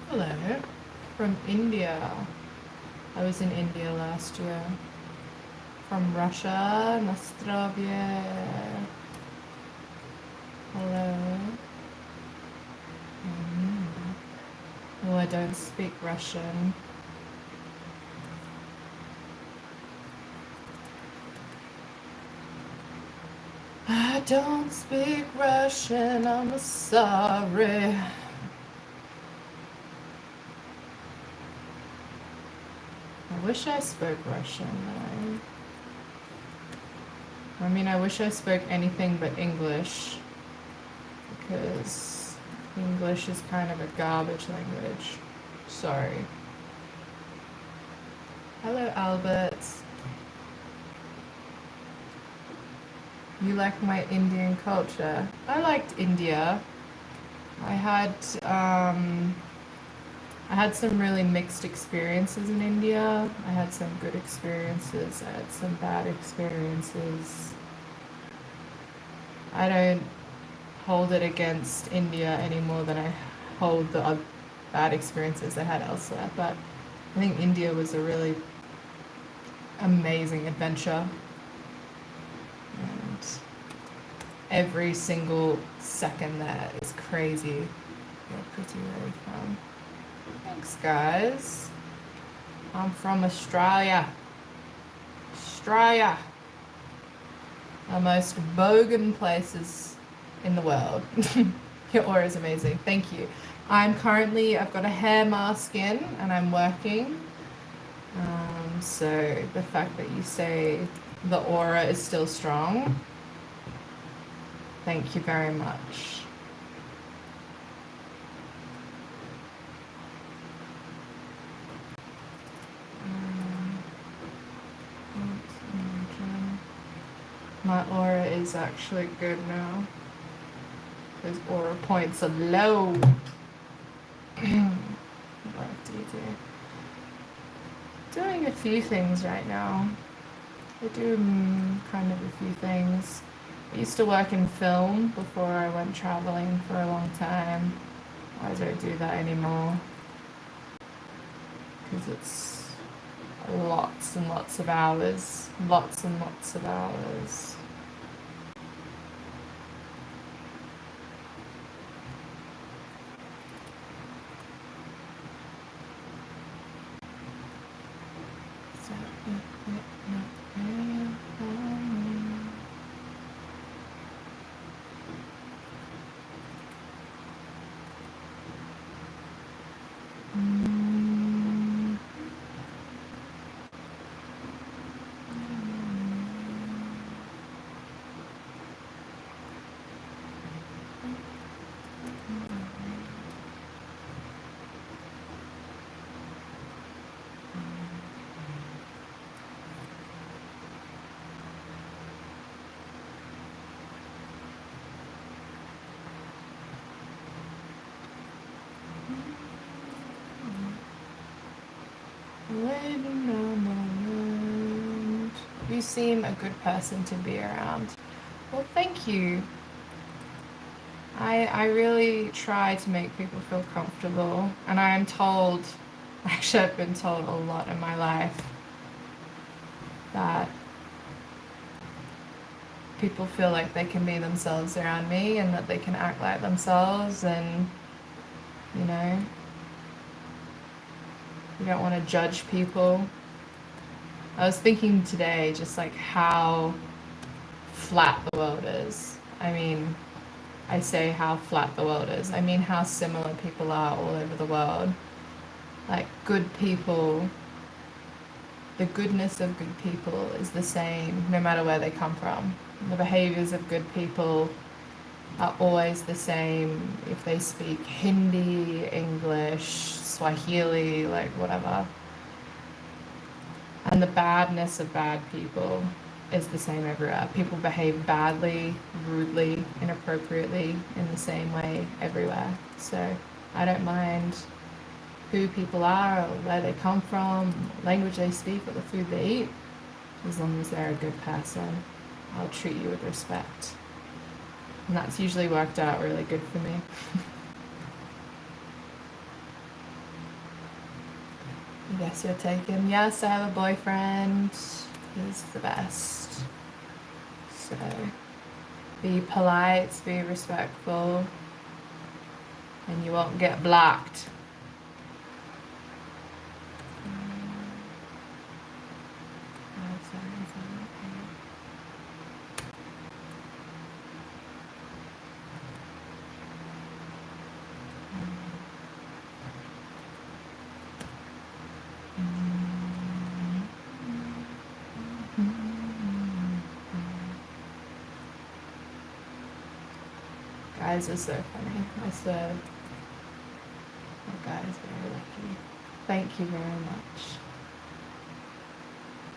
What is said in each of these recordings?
Hello, from India. I was in India last year. From Russia, Nastrovie. Hello. Oh, I don't speak Russian. I don't speak Russian, I'm sorry. I wish I spoke Russian though. I mean, I wish I spoke anything but English, because English is kind of a garbage language. Sorry. Hello, Albert. You like my Indian culture? I liked India. I had some really mixed experiences in India. I had some good experiences. I had some bad experiences. I don't hold it against India any more than I hold the bad experiences I had elsewhere. But I think India was a really amazing adventure. And every single second there is crazy. You're pretty where you from? Thanks, guys. I'm from Australia. Australia. The most bogan places in the world. Your aura is amazing. Thank you. I've got a hair mask in and I'm working. So the fact that you say the aura is still strong, thank you very much. My aura is actually good now. Those aura points are low. What do you do? Doing a few things right now. I do kind of a few things. I used to work in film before I went traveling for a long time. I don't do that anymore because it's lots and lots of hours. Lots and lots of hours. Waiting a moment. You seem a good person to be around. Well, thank you. I really try to make people feel comfortable, and I am told, actually I've been told a lot in my life, that people feel like they can be themselves around me and that they can act like themselves, and you know, you don't want to judge people. I was thinking today just like how flat the world is. I mean, I say how flat the world is. I mean how similar people are all over the world. Like good people, the goodness of good people is the same no matter where they come from. The behaviors of good people are always the same if they speak Hindi, English, Swahili, like whatever. And the badness of bad people is the same everywhere. People behave badly, rudely, inappropriately in the same way everywhere. So I don't mind who people are, or where they come from, language they speak, or the food they eat, as long as they're a good person. I'll treat you with respect. And that's usually worked out really good for me. I guess you're taken. Yes, I have a boyfriend. He's the best. So be polite, be respectful, and you won't get blocked. Guys are so funny. I swear. Oh, guys, very lucky. Thank you very much.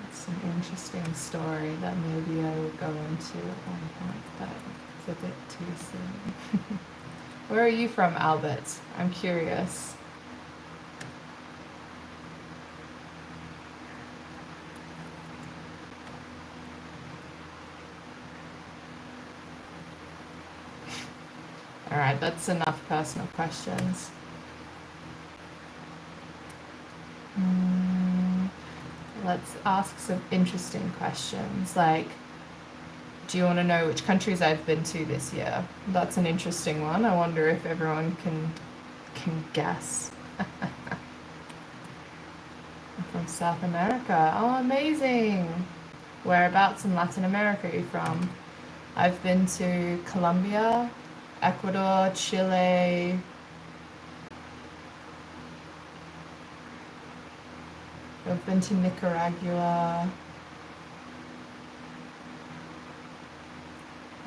It's an interesting story that maybe I will go into at one point, but it's a bit too soon. Where are you from, Albert? I'm curious. All right, that's enough personal questions. Let's ask some interesting questions, like, do you want to know which countries I've been to this year? That's an interesting one. I wonder if everyone can guess. I'm from South America. Oh, amazing. Whereabouts in Latin America are you from? I've been to Colombia, Ecuador, Chile. I've been to Nicaragua.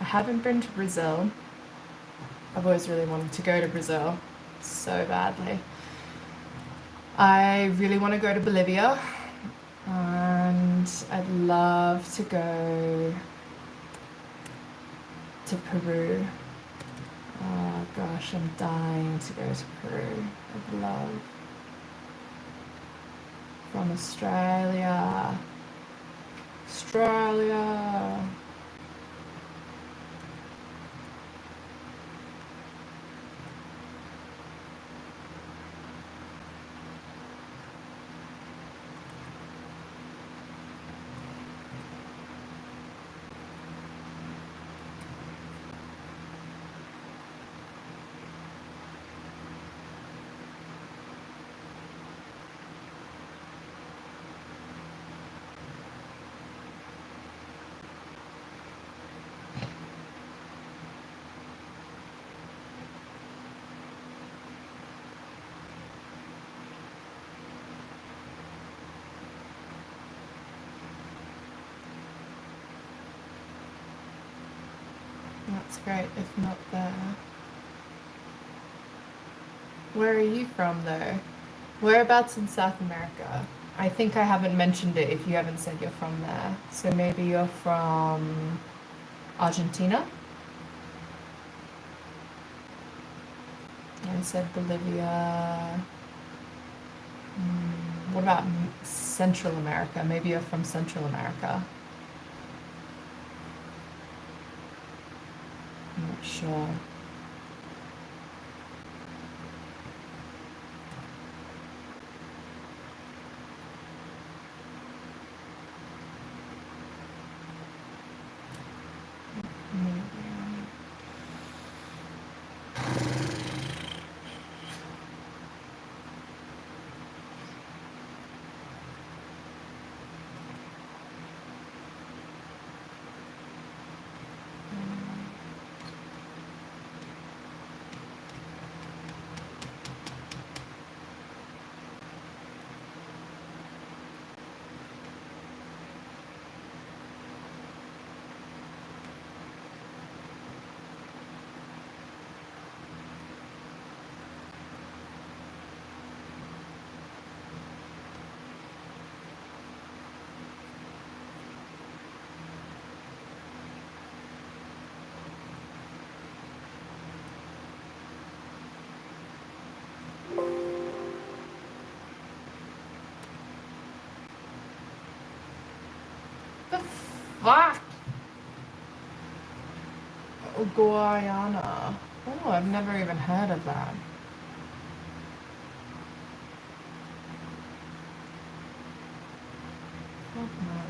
I haven't been to Brazil. I've always really wanted to go to Brazil so badly. I really want to go to Bolivia, and I'd love to go to Peru. Oh gosh, I'm dying to go to Peru. I'd love. From Australia. Australia. That's great, if not there. Where are you from, though? Whereabouts in South America? I think I haven't mentioned it if you haven't said you're from there. So maybe you're from Argentina? I said Bolivia. What about Central America? Maybe you're from Central America. I'm not sure. The fuck? Guyana. Oh, I've never even heard of that. Fuck my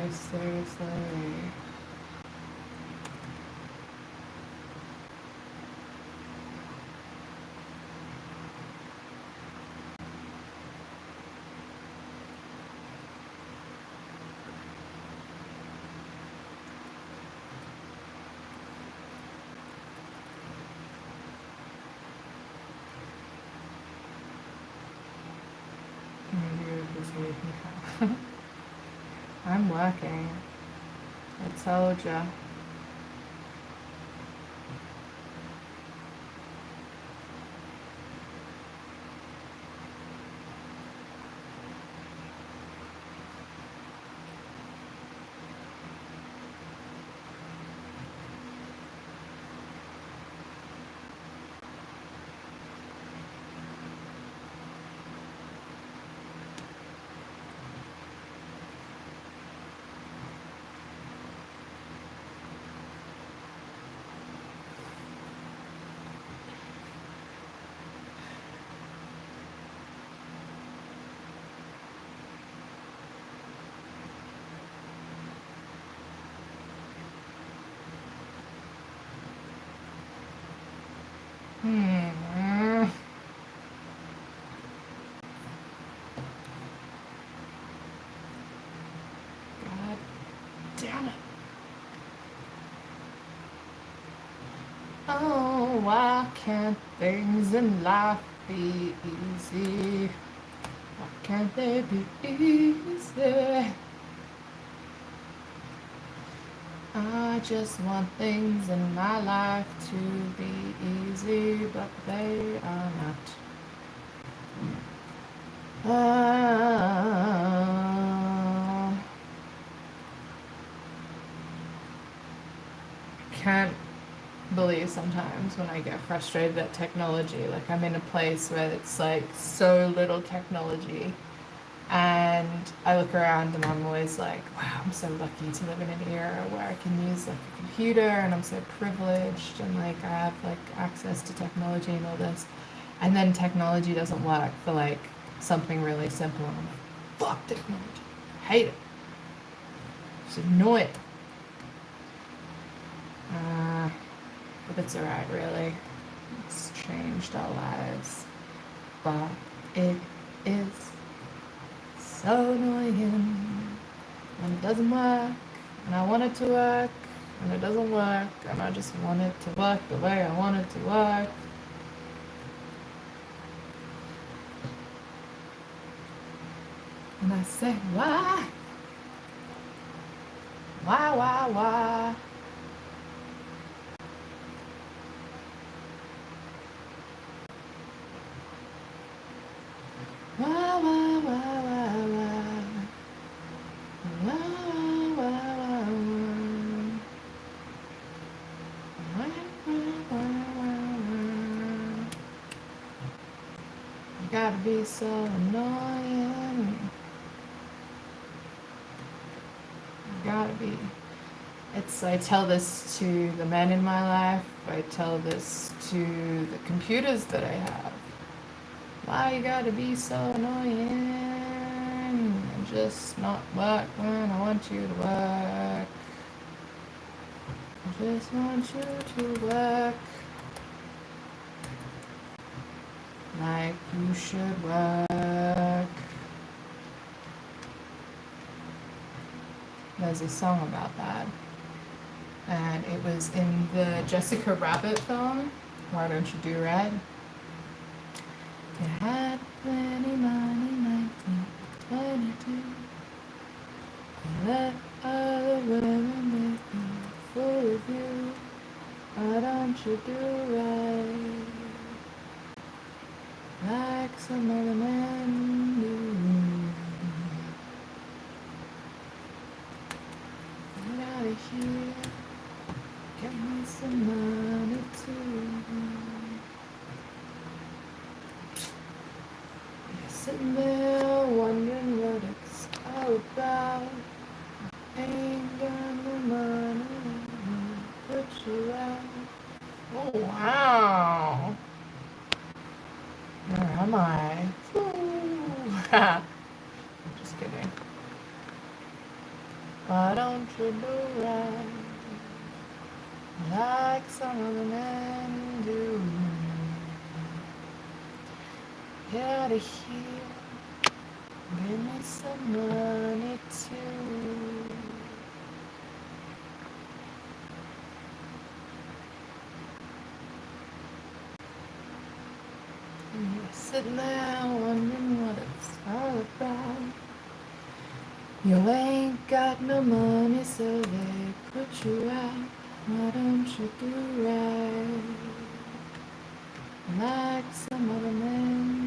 life, seriously. You're busy. I'm working. I told ya. God damn it. Oh, why can't things in life be easy? Why can't they be easy? I just want things in my life to be easy, but they are not. Can't believe sometimes when I get frustrated at technology. Like I'm in a place where it's like so little technology, and I look around and I'm always like, wow, I'm so lucky to live in an era where I can use like a computer, and I'm so privileged, and like I have like access to technology and all this. And then technology doesn't work for like something really simple, and I'm like, fuck technology. I hate it. It's annoying. But it's alright, really. It's changed our lives. But it is so annoying when it doesn't work, and I want it to work, and it doesn't work, and I just want it to work the way I want it to work. And I say, why? Why, why, why? Why, why, why, why, why? Why, why, why, why? Why, why, why, why? You gotta be so annoying. You gotta be. I tell this to the men in my life. I tell this to the computers that I have. Why you gotta be so annoying and just not work when I want you to work? I just want you to work like you should work. There's a song about that, and it was in the Jessica Rabbit film, Why Don't You Do Right? You had plenty money, 1922. Let other women make you full of you. Why don't you do right like some other men do? Get out of here, get me some money too. Sitting there wondering what it's all about. Ain't got no money, put you out. Oh wow. Where am I? I'm just kidding. Why don't you do right like some of the men do? Get out of here, give me some money too. And you're sitting there wondering what it's all about. You ain't got no money, so they put you out. Why don't you do right like some other men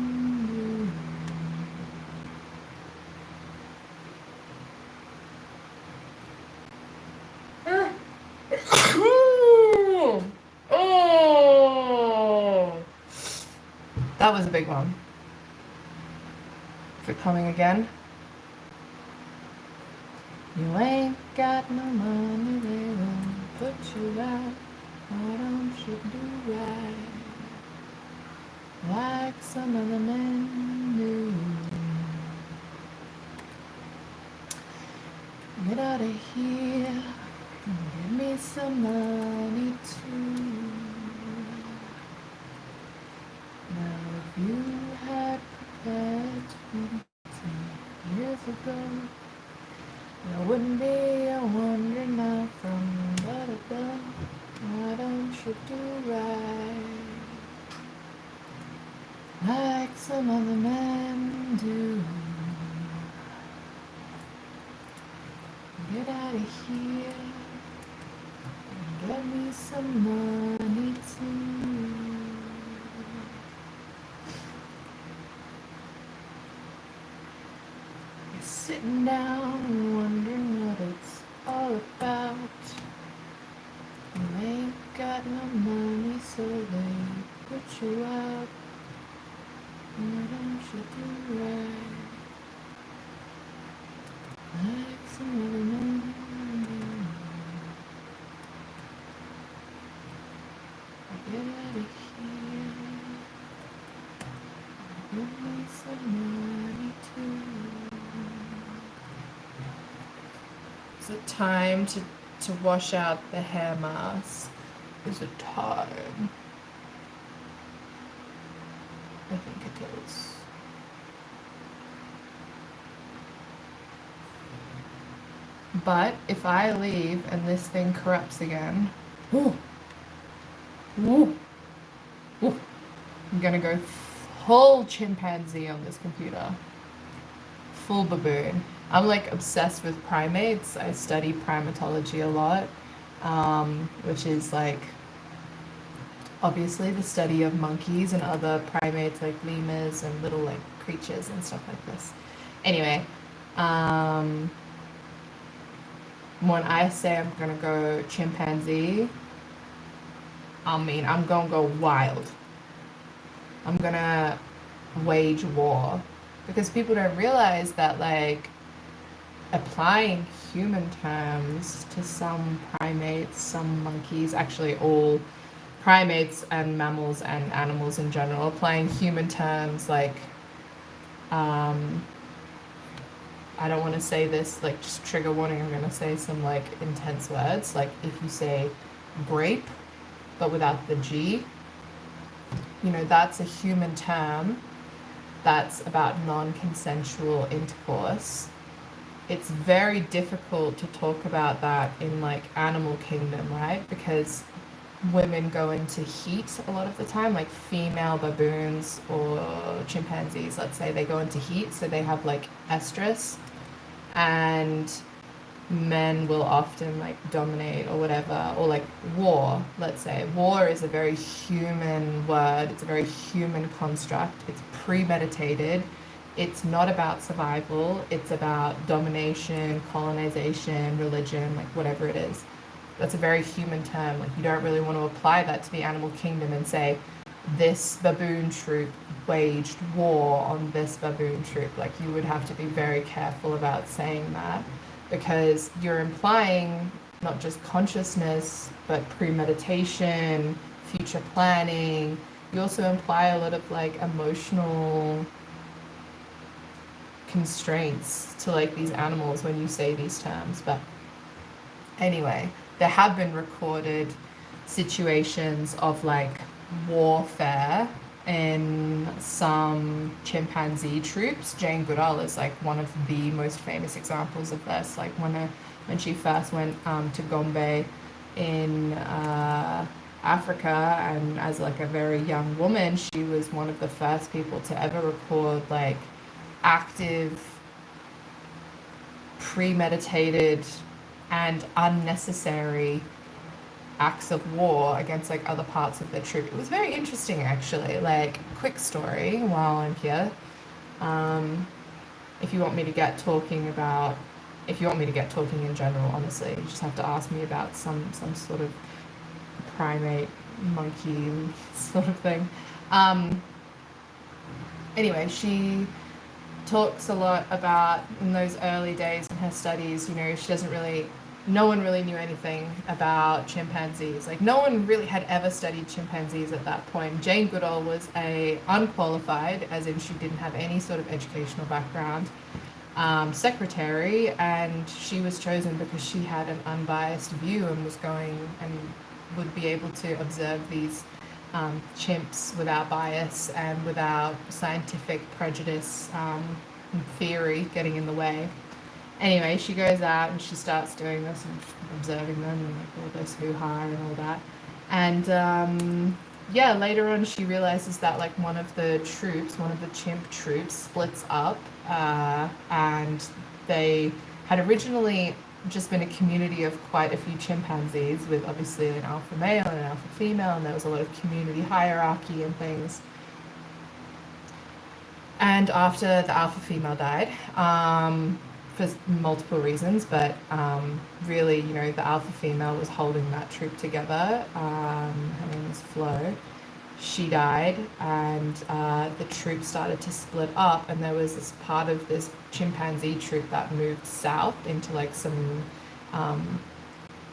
do? Oh, that was a big one. Is it coming again? You ain't got no money, they won't put you out. Why don't you do right like some other men do? Get out of here and give me some money too. Now if you had prepared 20 years ago, there wouldn't be a wondering now from da-da-da. Why don't you do right like some other men do? Get out of here and get me some money too. You're sitting down wondering what it's all about. You ain't got no money, so they put you out. Why don't you do right like some other men do? Get out of here, give me some money too. Is it time to wash out the hair mask? Is it time? I think it is. But if I leave and this thing corrupts again, ooh, ooh, ooh, I'm gonna go full chimpanzee on this computer. Full baboon. I'm like obsessed with primates. I study primatology a lot, which is like obviously the study of monkeys and other primates like lemurs and little like creatures and stuff like this. Anyway, when I say I'm gonna go chimpanzee, I mean I'm gonna go wild. I'm gonna wage war because people don't realize that like applying human terms to some primates, some monkeys, actually all primates and mammals and animals in general, applying human terms like I don't want to say this, like just trigger warning, I'm going to say some like intense words. Like if you say grape, but without the G, that's a human term that's about non-consensual intercourse. It's very difficult to talk about that in like animal kingdom, right? Because women go into heat a lot of the time, like female baboons or chimpanzees, let's say, they go into heat, so they have like estrus, and men will often like dominate or whatever, or like war, let's say. War is a very human word, it's a very human construct, it's premeditated, it's not about survival, it's about domination, colonization, religion, like whatever it is. That's a very human term. Like you don't really want to apply that to the animal kingdom and say, this baboon troop waged war on this baboon troop. Like, you would have to be very careful about saying that, because you're implying not just consciousness, but premeditation, future planning. You also imply a lot of like emotional constraints to like these animals when you say these terms. But anyway, there have been recorded situations of like warfare in some chimpanzee troops. Jane Goodall is like one of the most famous examples of this. Like when she first went to Gombe in Africa, and as like a very young woman, she was one of the first people to ever record like active, premeditated, and unnecessary acts of war against like other parts of the troop. It was very interesting actually. Like, quick story while I'm here. Um, if you want me to get talking about, if you want me to get talking in general, honestly, you just have to ask me about some sort of primate, monkey sort of thing. Um, anyway, she talks a lot about in those early days in her studies, you know, she doesn't really, no one really knew anything about chimpanzees. Like, no one really had ever studied chimpanzees at that point. Jane Goodall was a unqualified, as in she didn't have any sort of educational background, secretary, and she was chosen because she had an unbiased view and was going and would be able to observe these chimps without bias and without scientific prejudice and theory getting in the way. Anyway, she goes out and she starts doing this and observing them and like all this hoo-ha and all that. And yeah, later on she realizes that like one of the troops, one of the chimp troops splits up, and they had originally just been a community of quite a few chimpanzees with obviously an alpha male and an alpha female, and there was a lot of community hierarchy and things. And after the alpha female died, for multiple reasons, but really, you know, the alpha female was holding that troop together. Her name was Flo. She died, and the troop started to split up, and there was this part of this chimpanzee troop that moved south into like some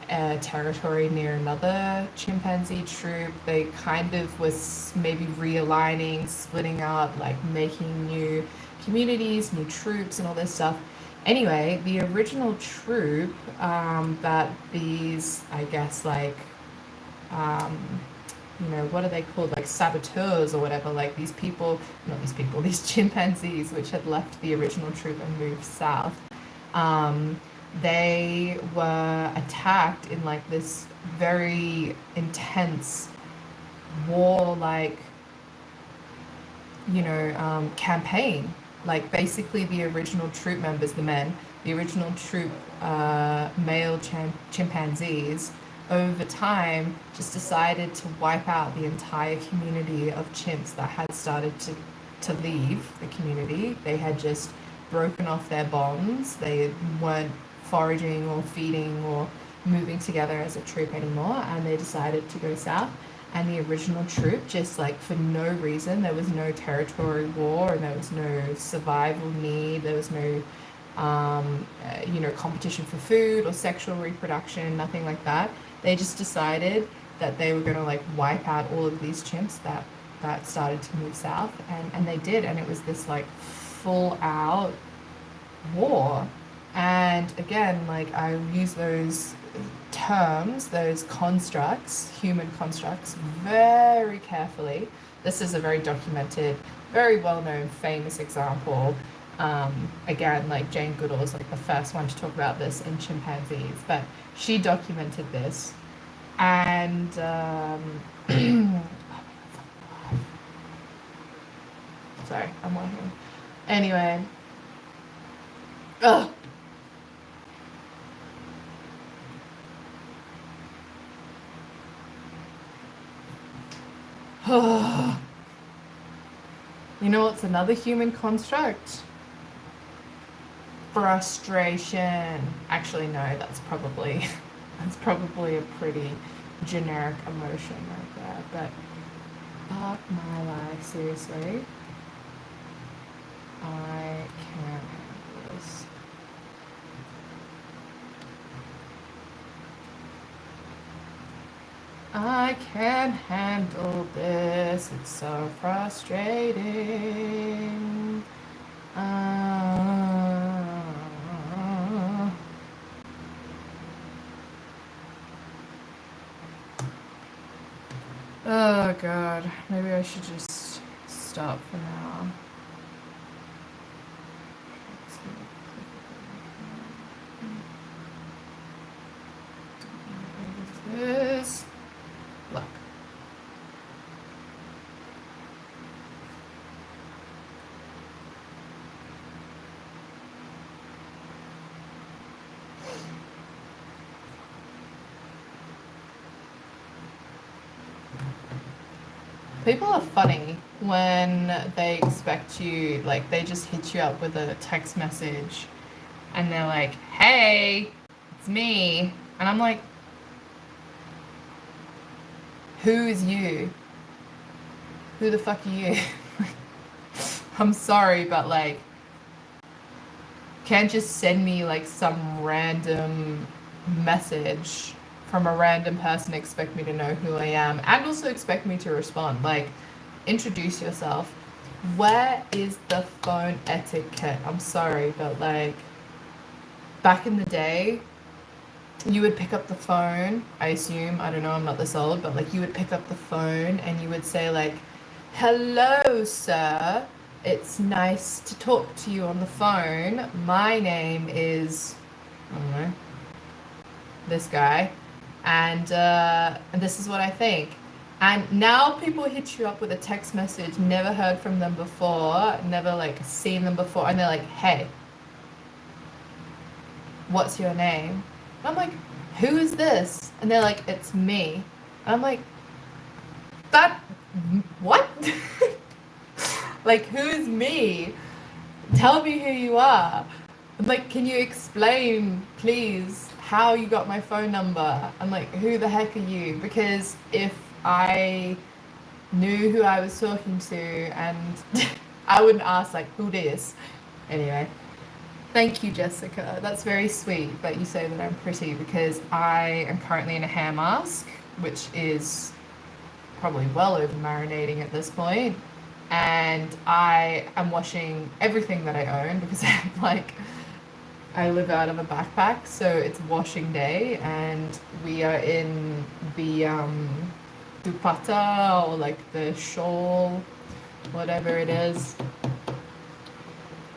territory near another chimpanzee troop. They kind of was maybe realigning, splitting up, like making new communities, new troops, and all this stuff. Anyway, the original troop that these, I guess, like, you know, what are they called? Like saboteurs or whatever, like these people, not these people, these chimpanzees, which had left the original troop and moved south. They were attacked in like this very intense war, like, you know, campaign. Like, basically the original troop members, the men, the original troop male chimpanzees, over time just decided to wipe out the entire community of chimps that had started to leave the community. They had just broken off their bonds. They weren't foraging or feeding or moving together as a troop anymore, and they decided to go south. And the original troop, just like for no reason, there was no territory war, and there was no survival need, there was no you know, competition for food or sexual reproduction, nothing like that. They just decided that they were going to like wipe out all of these chimps that started to move south, and they did, and it was this like full out war. And again, like, I use those terms, those constructs, human constructs, very carefully. This is a very documented, very well-known, famous example. Again, like, Jane Goodall is like the first one to talk about this in chimpanzees, but she documented this. And sorry, I'm working. Anyway, ugh. You know what's another human construct? Frustration. Actually, no, that's probably that's probably a pretty generic emotion right there. Fuck my life, seriously. I can't handle this. I can't handle this. It's so frustrating. Oh god, maybe I should just stop for now. What is this? Look. People are funny when they expect you, like, they just hit you up with a text message and they're like, hey, it's me. And I'm like, who is you? Who the fuck are you? I'm sorry, but like, can't just send me like some random message from a random person, expect me to know who I am, and also expect me to respond. Like, introduce yourself. Where is the phone etiquette? I'm sorry, but like, back in the day, you would pick up the phone, I assume, I don't know, I'm not this old, but like, you would pick up the phone and you would say like, hello, sir. It's nice to talk to you on the phone. My name is, I don't know, this guy, and this is what I think. And now people hit you up with a text message, never heard from them before, never like seen them before, and they're like, hey, what's your name? And I'm like, who is this? And they're like, it's me. And I'm like, that, what? Like, who's me? Tell me who you are. I'm like, can you explain, please, how you got my phone number? I'm like, who the heck are you? Because if I knew who I was talking to, and I wouldn't ask, like, who this? Anyway, thank you, Jessica. That's very sweet that you say that I'm pretty, because I am currently in a hair mask, which is probably well over marinating at this point. And I am washing everything that I own because I'm like, I live out of a backpack, so it's washing day, and we are in the dupatta, or like the shawl, whatever it is.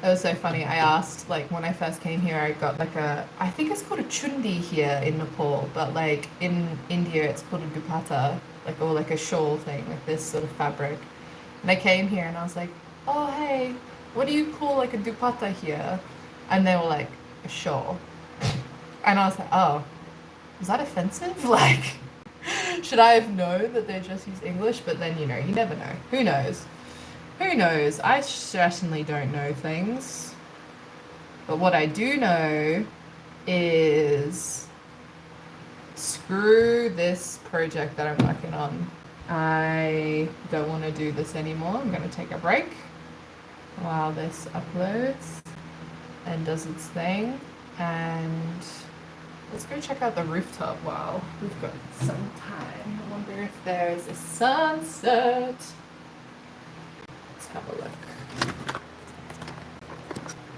It was so funny. I asked, like, when I first came here, I got like a, I think it's called a chundi here in Nepal, but like in India, it's called a dupatta, like, or like a shawl thing, like this sort of fabric. And I came here and I was like, oh, hey, what do you call like a dupatta here? And they were like, a shawl. And I was like, oh, was that offensive? Like, should I have known that they just use English? But then, you know, you never know. Who knows? Who knows? I certainly don't know things. But what I do know is screw this project that I'm working on. I don't want to do this anymore. I'm going to take a break while this uploads and does its thing. And let's go check out the rooftop while we've got some time. I wonder if there's a sunset. Let's have a look.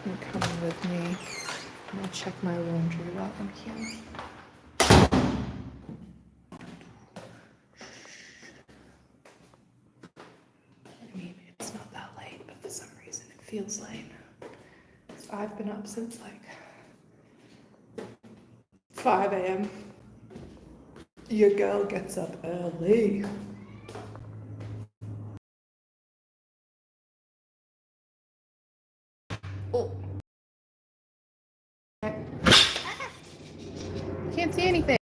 You're coming with me. I'm going to check my laundry while I'm here. I mean, it's not that late, but for some reason it feels late. So I've been up since like 5 a.m. Your girl gets up early. Oh. Can't see anything.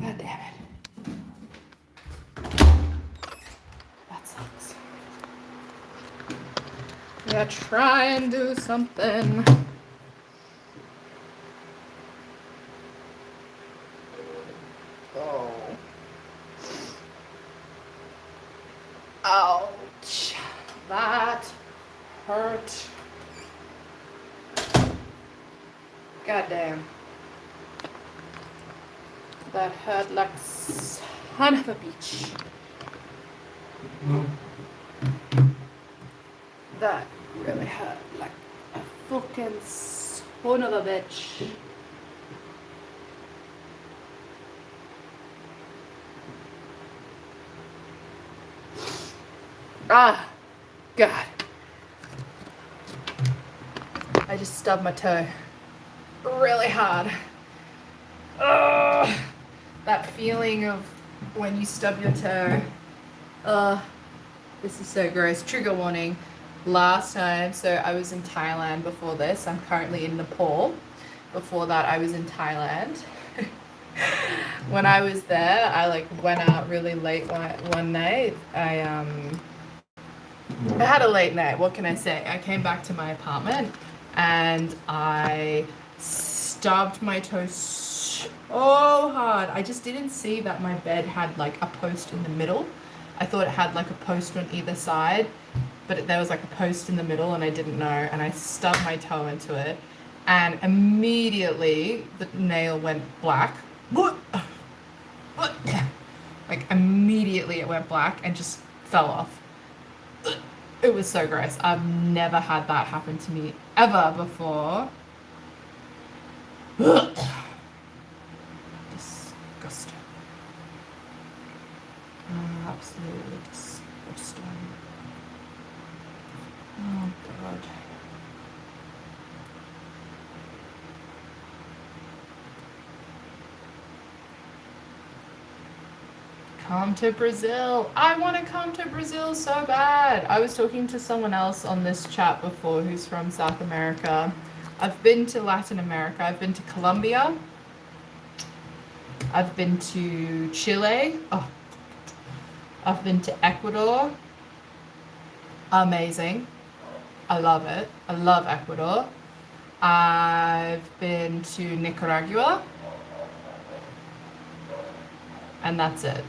God damn it. That sucks. Yeah, try and do something. Oh. Ouch. That hurt. God damn. That hurt like son of a bitch. That really hurt like a fucking son of a bitch. Ah, God. I just stubbed my toe really hard. Ugh. That feeling of when you stub your toe. This is so gross. Trigger warning. Last time, so I was in Thailand before this. I'm currently in Nepal. Before that, I was in Thailand. When I was there, I like went out really late one night. I had a late night. What can I say? I came back to my apartment and I stubbed my toe so hard. I just didn't see that my bed had like a post in the middle. I thought it had like a post on either side, but there was like a post in the middle and I didn't know, and I stubbed my toe into it and immediately the nail went black. Like immediately it went black and just fell off. It was so gross. I've never had that happen to me ever before. Disgusting. Absolutely disgusting. Oh, God. Come to Brazil. I want to come to Brazil so bad. I was talking to someone else on this chat before who's from South America. I've been to Latin America. I've been to Colombia. I've been to Chile. Oh, I've been to Ecuador. Amazing. I love it. I love Ecuador. I've been to Nicaragua. And that's it.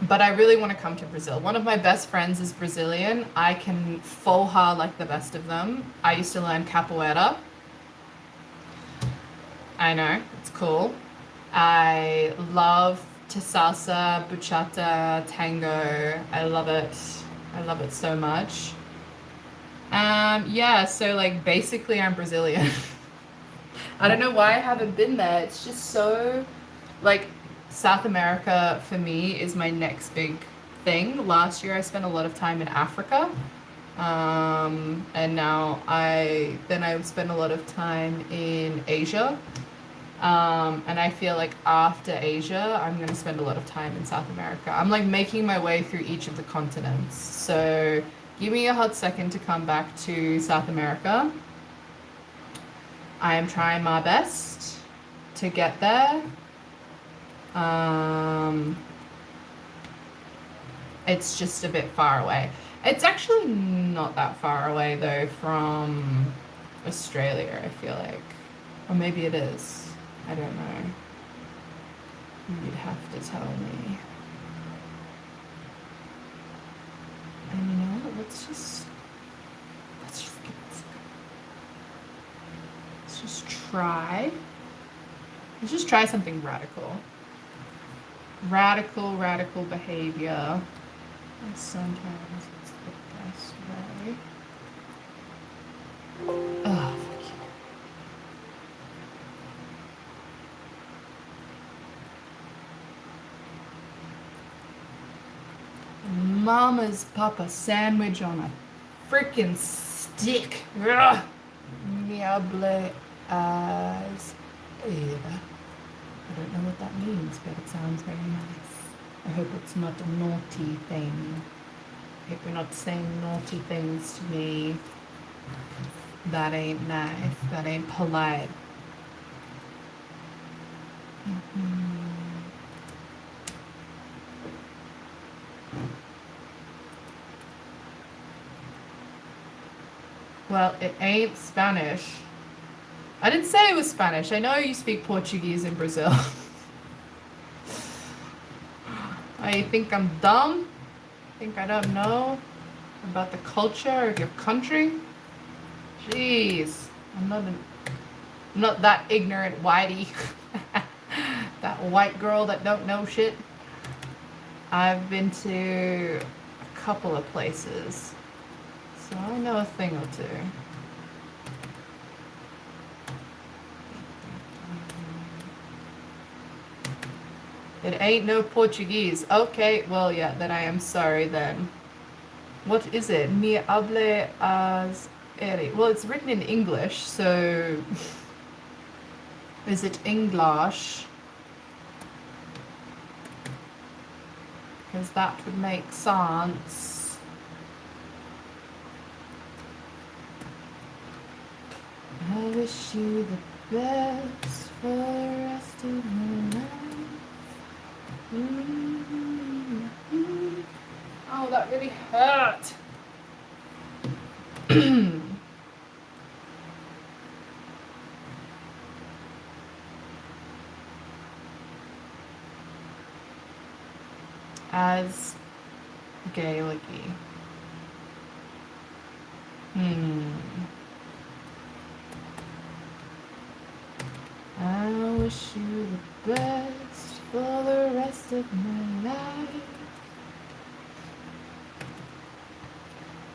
But I really want to come to Brazil. One of my best friends is Brazilian. I can forró like the best of them. I used to learn capoeira. I know, it's cool. I love to salsa, bachata, tango. I love it. I love it so much. Yeah, so like basically I'm Brazilian. I don't know why I haven't been there. It's just so like South America for me is my next big thing. Last year I spent a lot of time in Africa. And now I spend a lot of time in Asia. And I feel like after Asia, I'm going to spend a lot of time in South America. I'm like making my way through each of the continents. So give me a hot second to come back to South America. I am trying my best to get there. It's just a bit far away. It's actually not that far away though from Australia, I feel like. Or maybe it is. I don't know. You'd have to tell me. And you know what? Let's just give it a second. Let's just try. Let's just try something radical. Radical behavior. And sometimes it's the best way. Oh, fuck you. Mama's Papa sandwich on a freaking stick. Ugh. Diable as Eva. I don't know what that means, but it sounds very nice. I hope it's not a naughty thing. I hope you're not saying naughty things to me. That ain't nice. That ain't polite. Well, it ain't Spanish. I didn't say it was Spanish. I know you speak Portuguese in Brazil. I think I'm dumb. Think I don't know about the culture of your country? Jeez, I'm not that ignorant whitey. That white girl that don't know shit. I've been to a couple of places, so I know a thing or two. It ain't no Portuguese. Okay, well, yeah, then I am sorry then. What is it? Mi hable as eri. Well, it's written in English, so is it English? Because that would make sense. I wish you the best for the rest of your life. Oh, that really hurt. As Gaelic-y. I wish you the best for the rest of my life.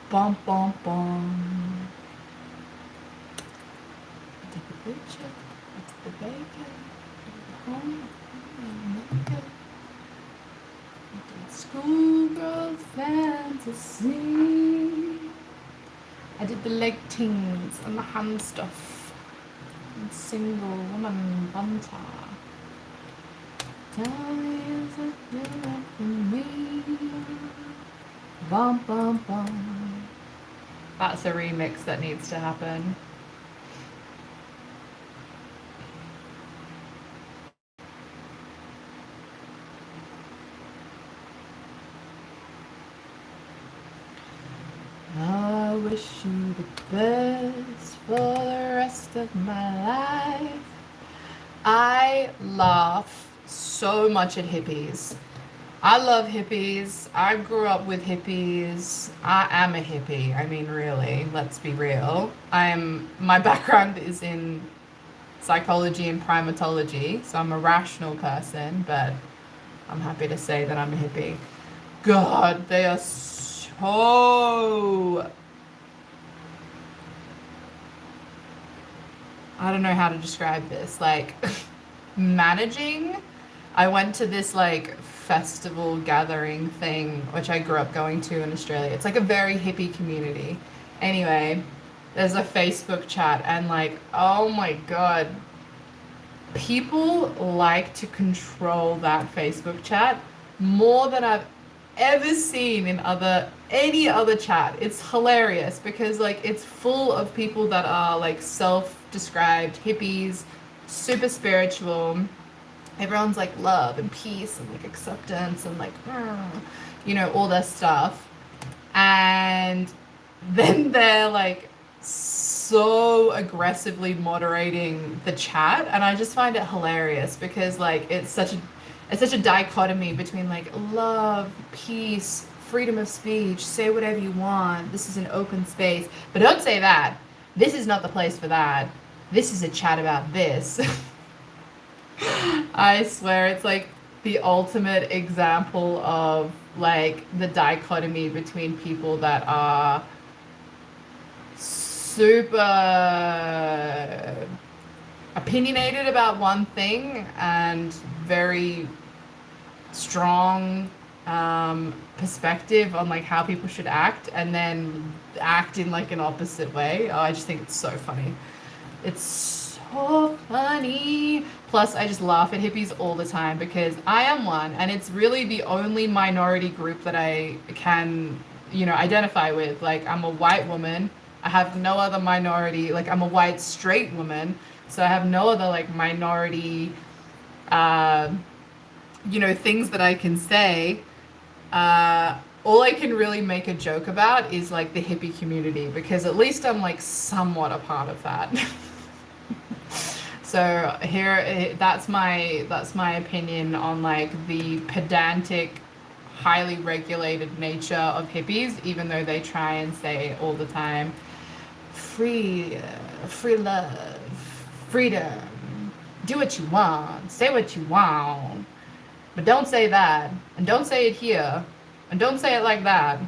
Bum bum bum. I took a picture. I took the bacon. Home. Naked. Schoolgirl fantasy. I did the leg tings and the hand stuff. And single woman banter. Tell me is it different from me? Bum bum bum. That's a remix that needs to happen. I wish you the best for the rest of my life. I laugh so much at hippies. I love hippies. I grew up with hippies. I am a hippie. I mean, really, let's be real. My background is in psychology and primatology, so I'm a rational person, but I'm happy to say that I'm a hippie. God, they are so... I don't know how to describe this. Like, managing. I went to this like festival gathering thing, which I grew up going to in Australia. It's like a very hippie community. Anyway, there's a Facebook chat, and like, oh my God, people like to control that Facebook chat more than I've ever seen in any other chat. It's hilarious because like it's full of people that are like self-described hippies, super spiritual. Everyone's like love and peace and like acceptance and like all that stuff. And then they're like so aggressively moderating the chat, and I just find it hilarious because like it's such a dichotomy between like love, peace, freedom of speech, say whatever you want, this is an open space, but don't say that, this is not the place for that, this is a chat about this. I swear it's like the ultimate example of like the dichotomy between people that are super opinionated about one thing and very strong perspective on like how people should act, and then act in like an opposite way. Oh, I just think it's so funny. It's so funny. Plus, I just laugh at hippies all the time because I am one, and it's really the only minority group that I can, identify with. Like, I'm a white woman. I have no other minority. Like, I'm a white straight woman, so I have no other like minority, things that I can say. All I can really make a joke about is like the hippie community, because at least I'm like somewhat a part of that. So here, that's my opinion on like the pedantic highly regulated nature of hippies, even though they try and say all the time, free, free love, freedom, do what you want, say what you want, but don't say that, and don't say it here, and don't say it like that,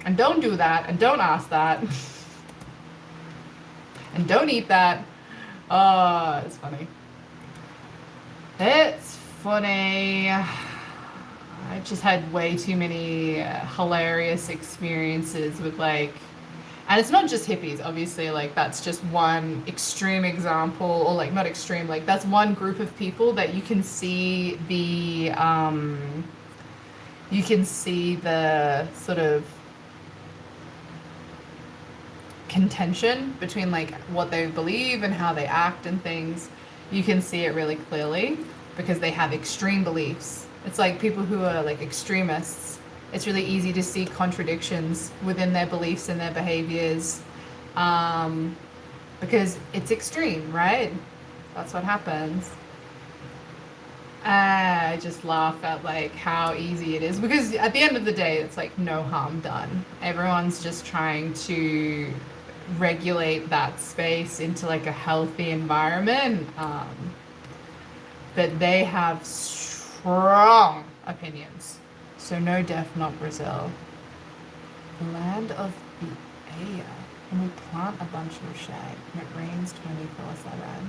and don't do that, and don't ask that, and don't eat that. Oh, it's funny. It's funny. I just had way too many hilarious experiences with like, and it's not just hippies, obviously, like that's just one extreme example, or like not extreme, like that's one group of people that you can see the sort of contention between like what they believe and how they act and things. You can see it really clearly because they have extreme beliefs. It's like people who are like extremists. It's really easy to see contradictions within their beliefs and their behaviors, because it's extreme, right? That's what happens. I just laugh at like how easy it is, because at the end of the day, it's like no harm done. Everyone's just trying to regulate that space into like a healthy environment, but they have strong opinions. So no death, not Brazil. Land of the air. And we plant a bunch of shade and it rains 24/7.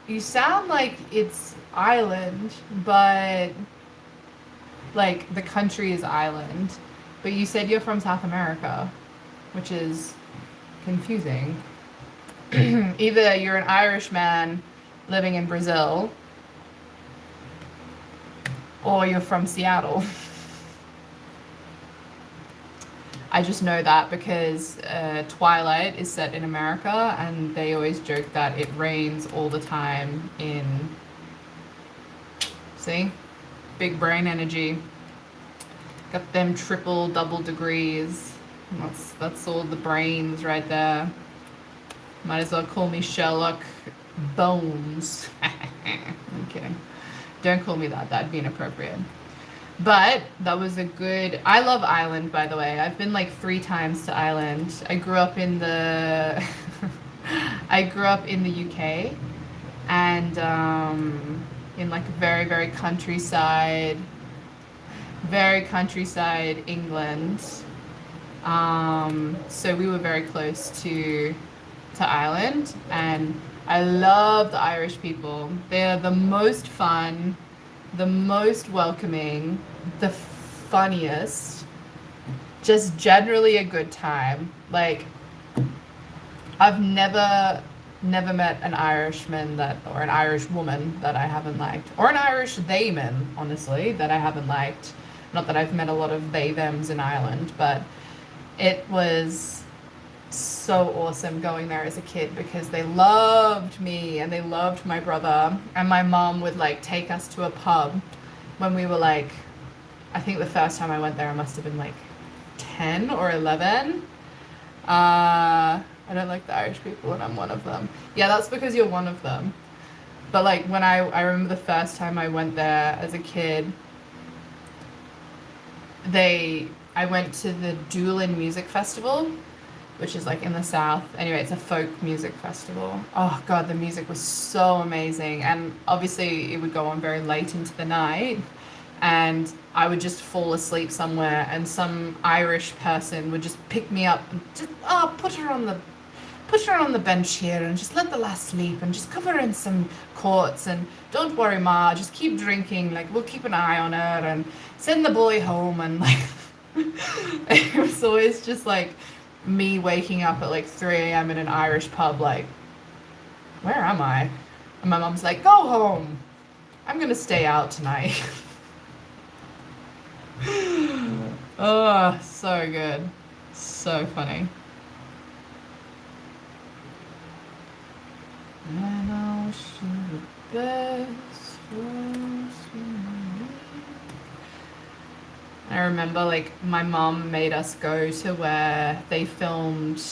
You sound like it's island, but like the country is island. But you said you're from South America, which is confusing. Either you're an Irishman living in Brazil, or you're from Seattle. I just know that because Twilight is set in America, and they always joke that it rains all the time in... See? Big brain energy. Got them triple, double degrees. That's all the brains right there. Might as well call me Sherlock Bones. I'm kidding. Don't call me that. That'd be inappropriate. But that was a good... I love Ireland, by the way. I've been like 3 times to Ireland. I grew up in the... I grew up in the UK, and in like very, very countryside England. So we were very close to Ireland, and I love the Irish people. They're the most fun, the most welcoming, the funniest, just generally a good time. Like, I've never met an Irishman or an Irish woman that I haven't liked, or an Irish they-man, honestly, that I haven't liked. Not that I've met a lot of they-thems in Ireland, but it was so awesome going there as a kid because they loved me and they loved my brother, and my mom would like take us to a pub when we were like, I think the first time I went there I must have been like 10 or 11. I don't like the Irish people and I'm one of them. Yeah, that's because you're one of them. But like when I remember the first time I went there as a kid, I went to the Doolin Music Festival, which is like in the south. Anyway, it's a folk music festival. Oh god, the music was so amazing, and obviously it would go on very late into the night, and I would just fall asleep somewhere, and some Irish person would just pick me up and just put her on the bench here and just let the lass sleep and just cover her in some coats and don't worry ma, just keep drinking, like we'll keep an eye on her and send the boy home. And like it was always just like me waking up at like 3 a.m. in an Irish pub like, where am I? And my mom's like, go home, I'm gonna stay out tonight. Oh, so good, so funny. And I'll shoot the best. I remember like my mom made us go to where they filmed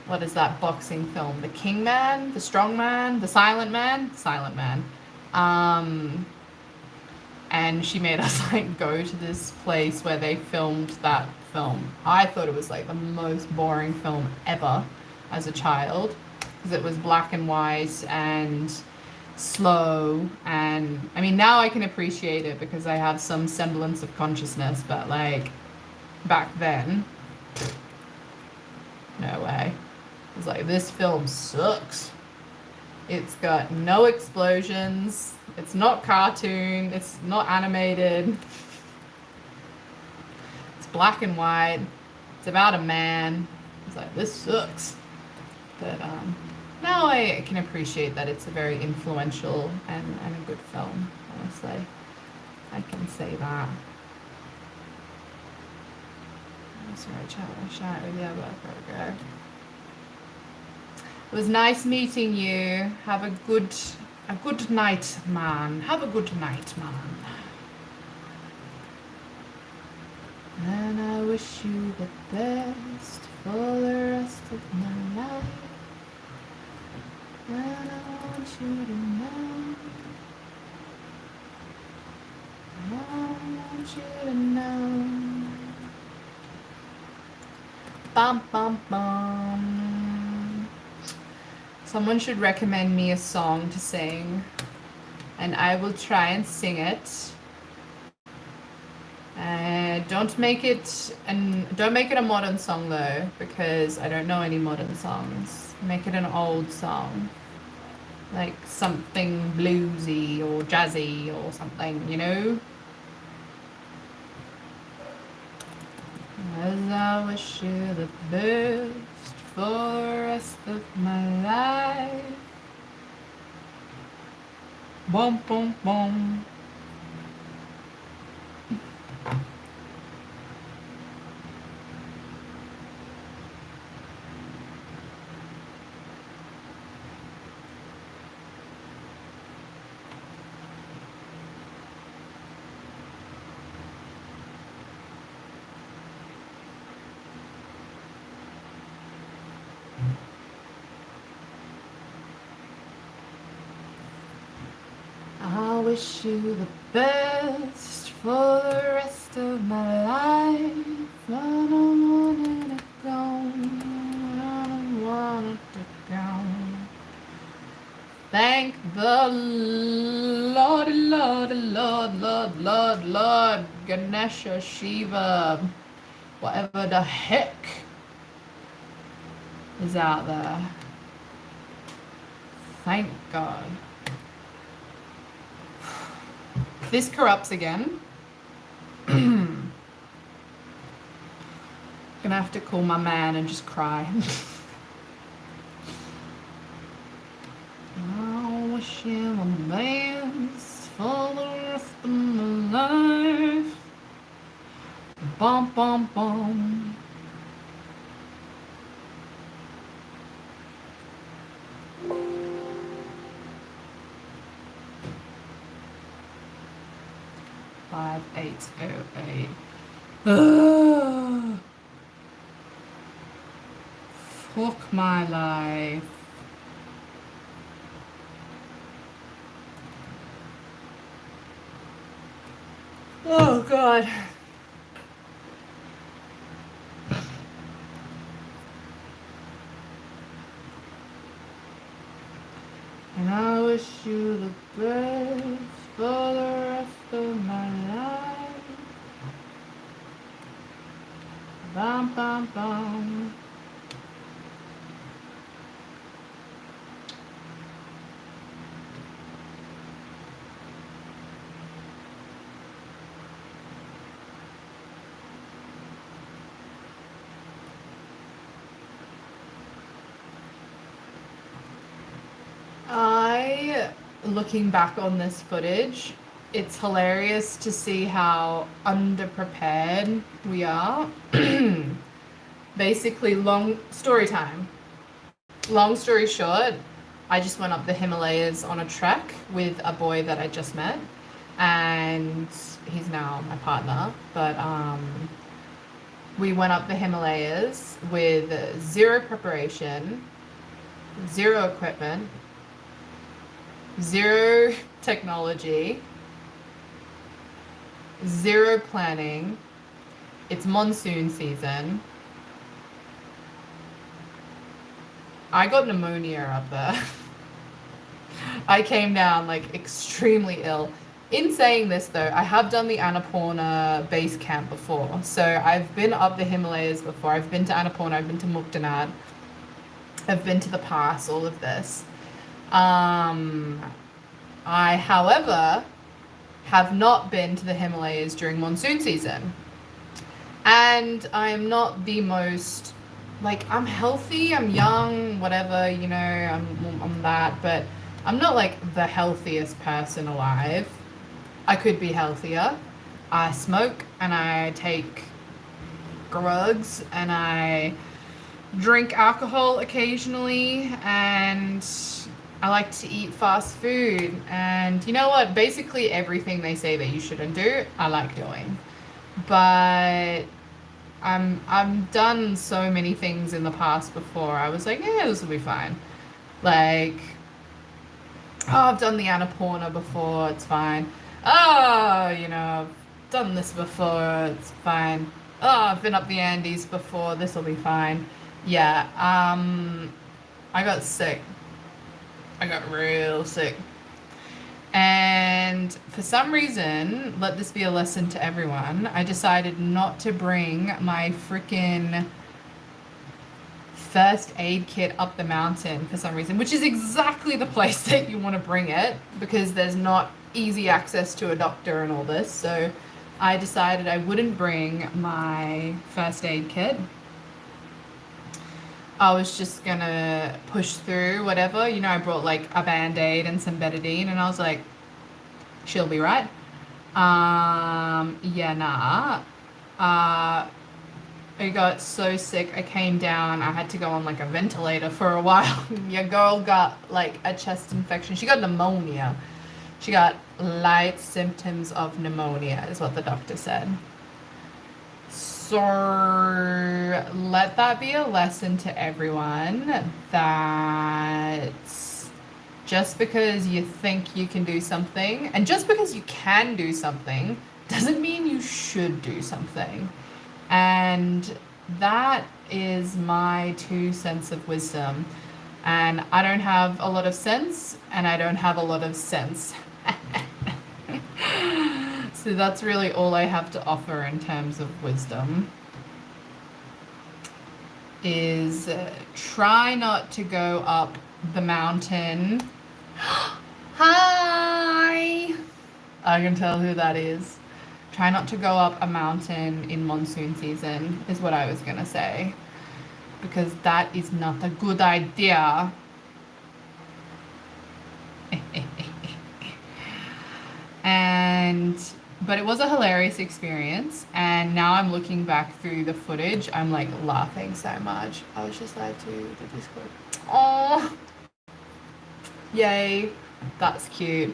what is that boxing film? The King Man, the Strong Man, the Silent Man, Silent Man. Um, and she made us like go to this place where they filmed that film. I thought it was like the most boring film ever as a child because it was black and white and slow, and I mean now I can appreciate it because I have some semblance of consciousness, but like back then, no way. It was like, this film sucks. It's got no explosions. It's not cartoon. It's not animated. It's black and white. It's about a man. It's like, this sucks. But now I can appreciate that it's a very influential and a good film, honestly. I can say that. I'm sorry, chat with you, but I've got to go. It was nice meeting you. Have a good night, man. Have a good night, man. And I wish you the best for the rest of my life. And I want you to know. I want you to know. Bum bum bum. Someone should recommend me a song to sing, and I will try and sing it. Don't make it a modern song though, because I don't know any modern songs. Make it an old song, like something bluesy or jazzy or something, you know? As I wish you the best for the rest of my life. Boom, boom, boom. I wish you the best for the rest of my life. I don't want it to go. I don't want it to go. Thank the Lord, Lord, Lord, Lord, Lord, Lord, Ganesha, Shiva, whatever the heck is out there. Thank God. This corrupts again. Gonna have to call my man and just cry. I wish him a best for the rest of my life. Bum bum bum. Five, 808. Fuck my life. Oh God. And I wish you the best for the rest of my life. Bum bum bum. Looking back on this footage, it's hilarious to see how underprepared we are. Basically, long story time. Long story short, I just went up the Himalayas on a trek with a boy that I just met, and he's now my partner. But We went up the Himalayas with zero preparation, zero equipment, zero technology, zero planning. It's monsoon season. I got pneumonia up there. I came down like extremely ill. In saying this though, I have done the Annapurna base camp before. So I've been up the Himalayas before. I've been to Annapurna, I've been to Muktanad, I've been to the pass, all of this. I, however, have not been to the Himalayas during monsoon season. And I'm not the most, like, I'm healthy, I'm young, whatever, you know, I'm that, but I'm not like the healthiest person alive. I could be healthier. I smoke and I take drugs and I drink alcohol occasionally, and I like to eat fast food. And you know what? Basically everything they say that you shouldn't do, I like doing. But I'm done so many things in the past before. I was like, yeah, this will be fine. Like, oh, I've done the Annapurna before, it's fine. Oh, you know, I've done this before, it's fine. Oh, I've been up the Andes before, this will be fine. Yeah, I got sick. I got real sick. And for some reason, let this be a lesson to everyone, I decided not to bring my freaking first aid kit up the mountain for some reason, which is exactly the place that you want to bring it because there's not easy access to a doctor and all this. So I decided I wouldn't bring my first aid kit. I was just gonna push through whatever. You know, I brought like a Band-Aid and some betadine, and I was like, she'll be right. Yeah, nah. I got so sick, I came down, I had to go on like a ventilator for a while. Your girl got like a chest infection. She got pneumonia. She got light symptoms of pneumonia, is what the doctor said. So let that be a lesson to everyone that just because you think you can do something, and just because you can do something, doesn't mean you should do something. And that is my 2 cents of wisdom. And I don't have a lot of sense, and I don't have a lot of sense. So that's really all I have to offer in terms of wisdom. Is try not to go up the mountain. Hi! I can tell who that is. Try not to go up a mountain in monsoon season, is what I was going to say. Because that is not a good idea. But it was a hilarious experience, and now I'm looking back through the footage, I'm like laughing so much. I was just like to the Discord. Oh, yay, that's cute.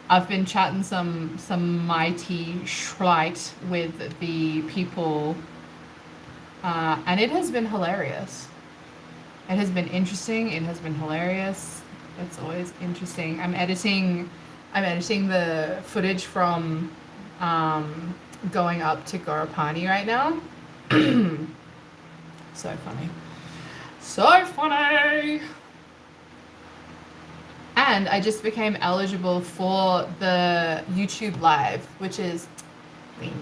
I've been chatting some mighty schlite with the people, and it has been hilarious. It has been interesting. It has been hilarious. It's always interesting. I'm editing the footage from going up to Gorapani right now. So funny. So funny. And I just became eligible for the YouTube Live, which is thanks.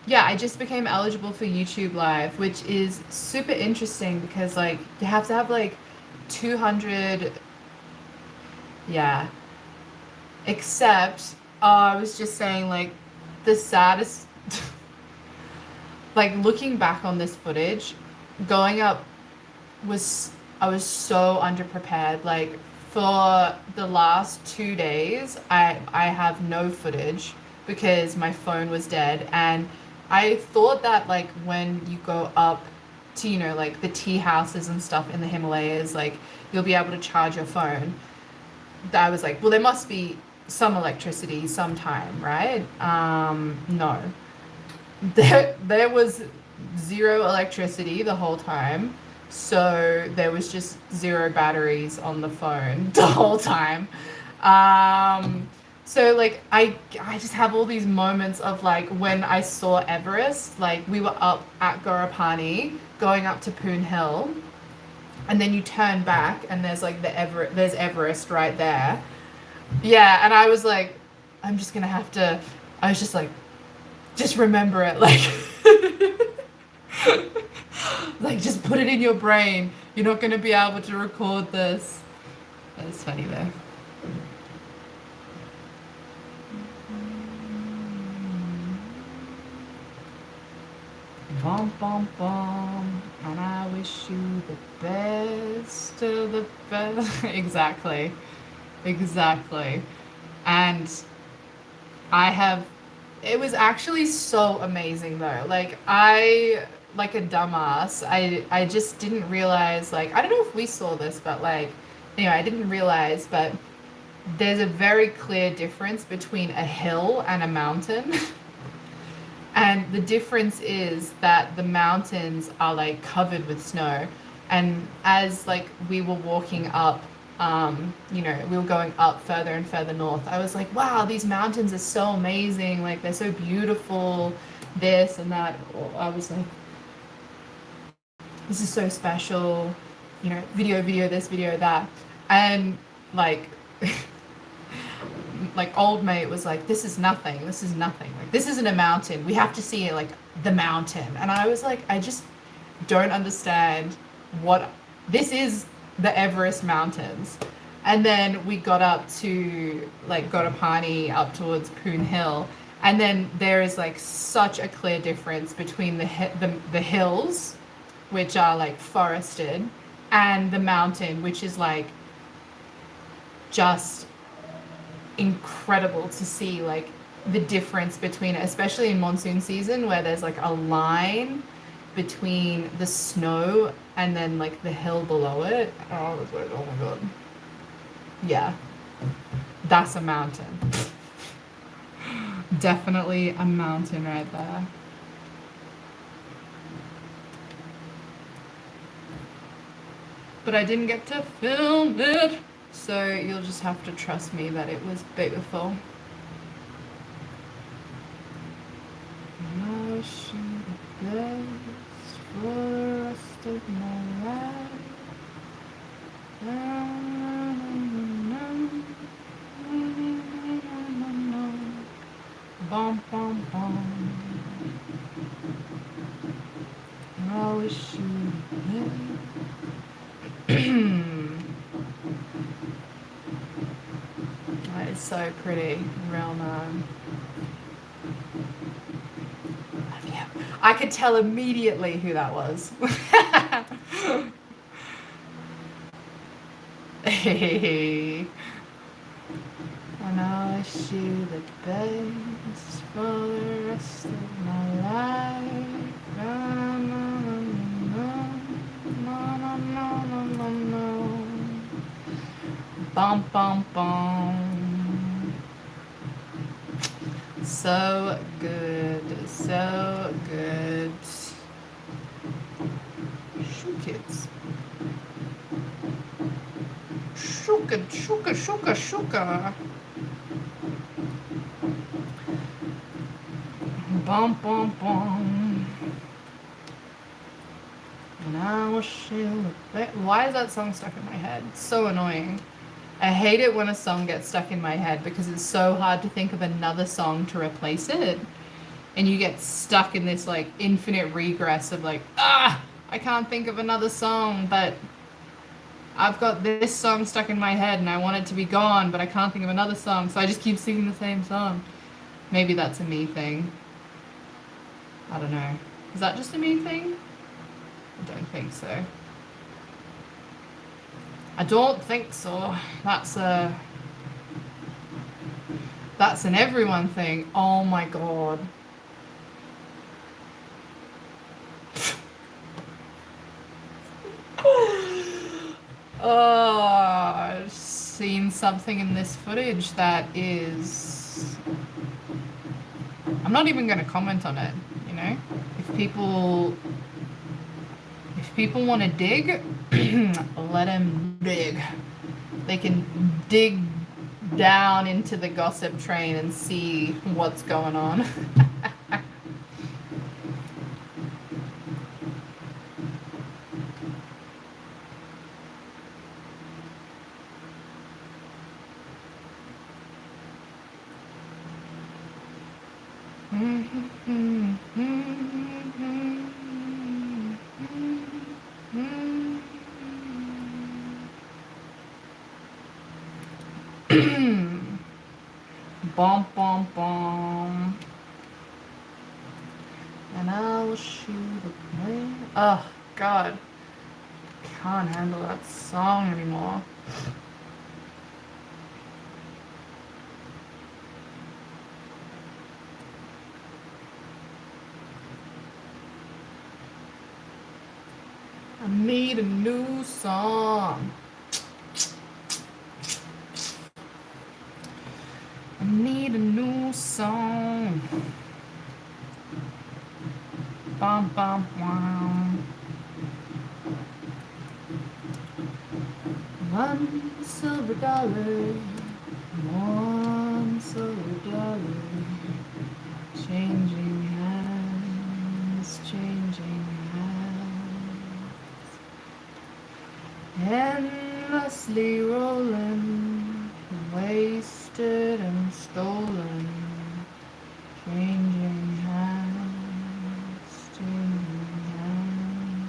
Yeah, I just became eligible for YouTube Live, which is super interesting because like you have to have like 200. Yeah. Except I was just saying like the saddest like looking back on this footage, going up I was so underprepared. Like for the last 2 days, I have no footage because my phone was dead, and I thought that like when you go up to, you know, like the tea houses and stuff in the Himalayas, like you'll be able to charge your phone. I was like, well, there must be some electricity sometime, right? No. There was zero electricity the whole time. So there was just zero batteries on the phone the whole time. Um, so like I just have all these moments of like when I saw Everest, like we were up at Gorapani going up to Poon Hill, and then you turn back and there's like there's Everest right there. Yeah, and I was like, I'm just gonna have to. I was just like, just remember it, like, like just put it in your brain. You're not gonna be able to record this. That's funny though. Bum bum bum, and I wish you the best of the best. Exactly, exactly. And I have it was actually so amazing though. Like like a dumbass, I just didn't realize like I don't know if we saw this, but like anyway, I didn't realize, but there's a very clear difference between a hill and a mountain. And the difference is that the mountains are like covered with snow. And as like we were walking up, we were going up further and further north, I was like, wow, these mountains are so amazing. Like they're so beautiful, this and that. I was like, this is so special, video this, video that. And like, like old mate was like, this is nothing, like this isn't a mountain, we have to see it, like the mountain. And I was like, I just don't understand what this is, the Everest mountains. And then we got up to like Gotapani up towards Poon Hill, and then there is like such a clear difference between the hills, which are like forested, and the mountain, which is like just incredible to see like the difference between it, especially in monsoon season where there's like a line between the snow and then like the hill below it. Oh, I was like, oh my god. Yeah, that's a mountain. Definitely a mountain right there. But I didn't get to film it, so you'll just have to trust me that it was beautiful. I wish you the best for the rest of my life. Bum, bum, bum. I wish you the best. That is so pretty, real man. Yeah, I could tell immediately who that was. Hey. And I wish you the best for the rest of my life. No, no, no, no, no, no, no, no. Bum, bum, bum. So good, so good. Shoo kids. Shuka, shuka, shuka, shuka. Bum, bum, bum. Now she'll. Why is that song stuck in my head? It's so annoying. I hate it when a song gets stuck in my head because it's so hard to think of another song to replace it. And you get stuck in this like infinite regress of like, I can't think of another song, but I've got this song stuck in my head and I want it to be gone, but I can't think of another song, so I just keep singing the same song. Maybe that's a me thing. I don't know. Is that just a me thing? I don't think so. I don't think so. That's an everyone thing. Oh my god. Oh, seen something in this footage that is... I'm not even going to comment on it, you know? If people want to dig, let them dig. They can dig down into the gossip train and see what's going on. Bom, bom, bom. And I'll shoot a plane. Oh, God. Can't handle that song anymore. I need a new song. I need a new song. Bum, bum, bum. $1 silver, $1 silver, changing hands, changing hands, endlessly rolling, wasted and stolen, changing hands, changing hands.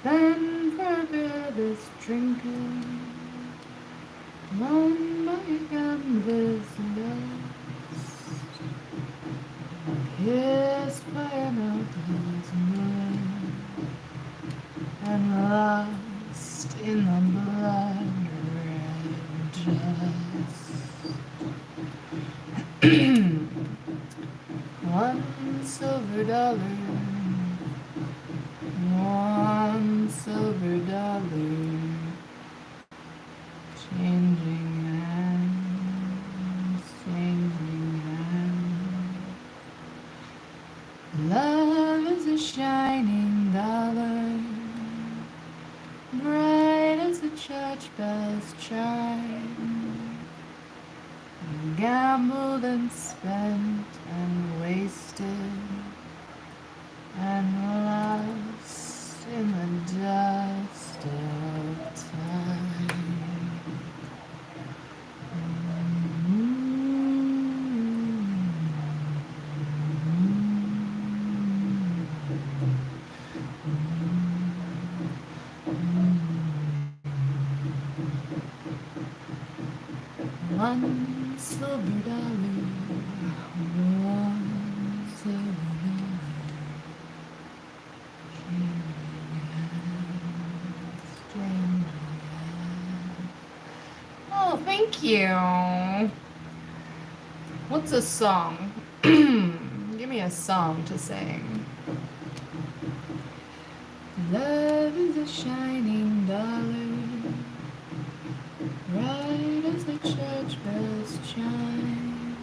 Stand for this drinking, on my canvas lost, kissed by an outlaws moon, and lost in the blood red dust. $1 silver, $1 silver, changing hands, changing hands. Love is a shining dollar, bright as the church bells chime, gambled and spent and wasted and lost in the dust of time. $1 silver, $1 silver. Oh, thank you. What's a song? Give me a song to sing. Love is a shining dollar, bright as the church bells chime,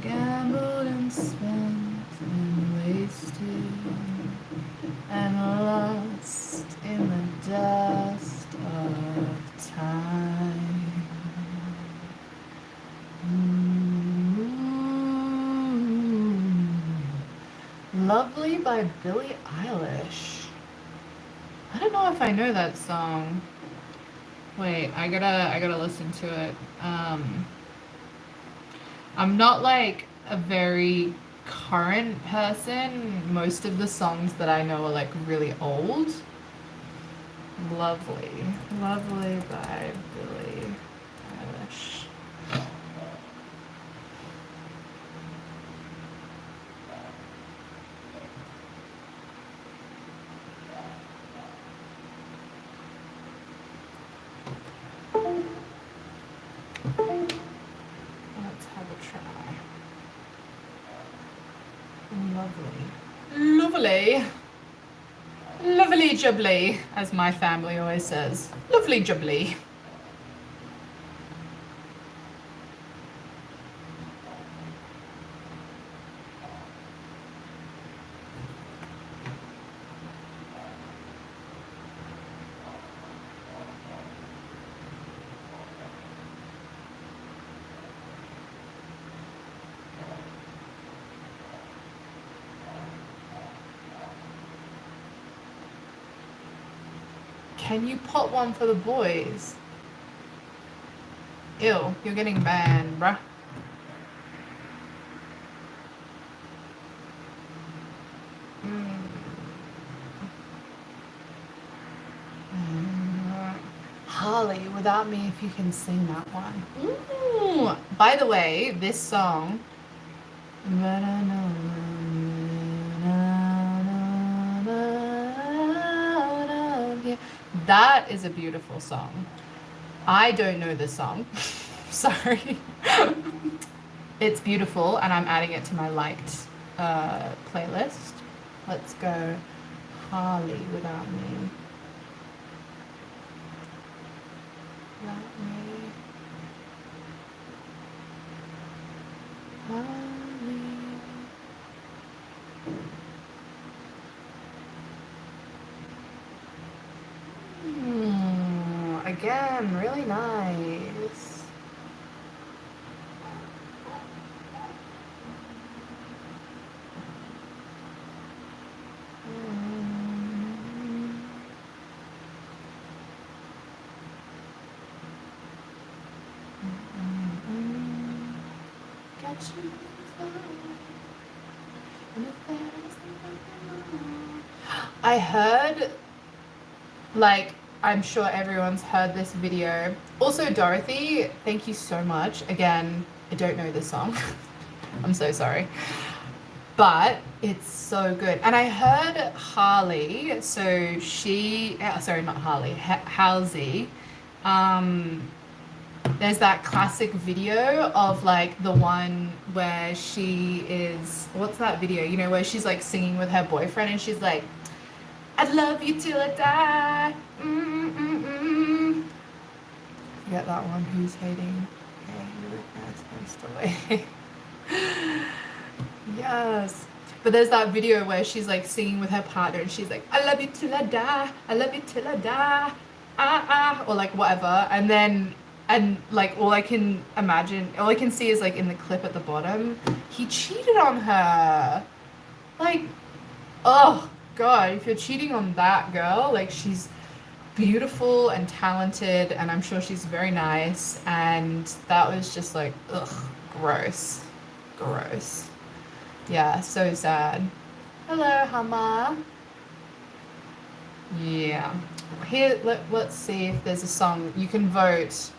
gambled and spent and wasted and lost in the dust of time. Lovely by Billie Eilish. I don't know if I know that song. Wait, I gotta listen to it. I'm not like a very current person. Most of the songs that I know are like really old. Lovely. Lovely by Billie Eilish. Let's have a try. Lovely. Lovely. Lovely jubbly, as my family always says. Lovely jubbly. Can you put one for the boys? Ew, you're getting banned, bruh. Harley, without me, if you can sing that one. Ooh. By the way, this song. That is a beautiful song. I don't know this song. Sorry. It's beautiful, and I'm adding it to my liked playlist. Let's go Harley without me. Without me. Harley. Again, really nice. I heard, like, I'm sure everyone's heard this video. Also, Dorothy, thank you so much. Again, I don't know this song. I'm so sorry. But it's so good. And I heard Harley, so she, sorry, not Harley, Halsey. There's that classic video of like the one where she is, what's that video? You know, where she's like singing with her boyfriend and she's like, I'd love you till I die. Forget that one. Who's hating? Okay, yes. But there's that video where she's like singing with her partner and she's like, I love you till I die. I love you till I die. Or like whatever. And then, and like all I can imagine, all I can see is like in the clip at the bottom, he cheated on her. Like, oh God, if you're cheating on that girl, like she's beautiful and talented and I'm sure she's very nice, and that was just like, ugh, gross. Gross. Yeah, so sad. Hello, Hama. Yeah. Here, let's see if there's a song. You can vote.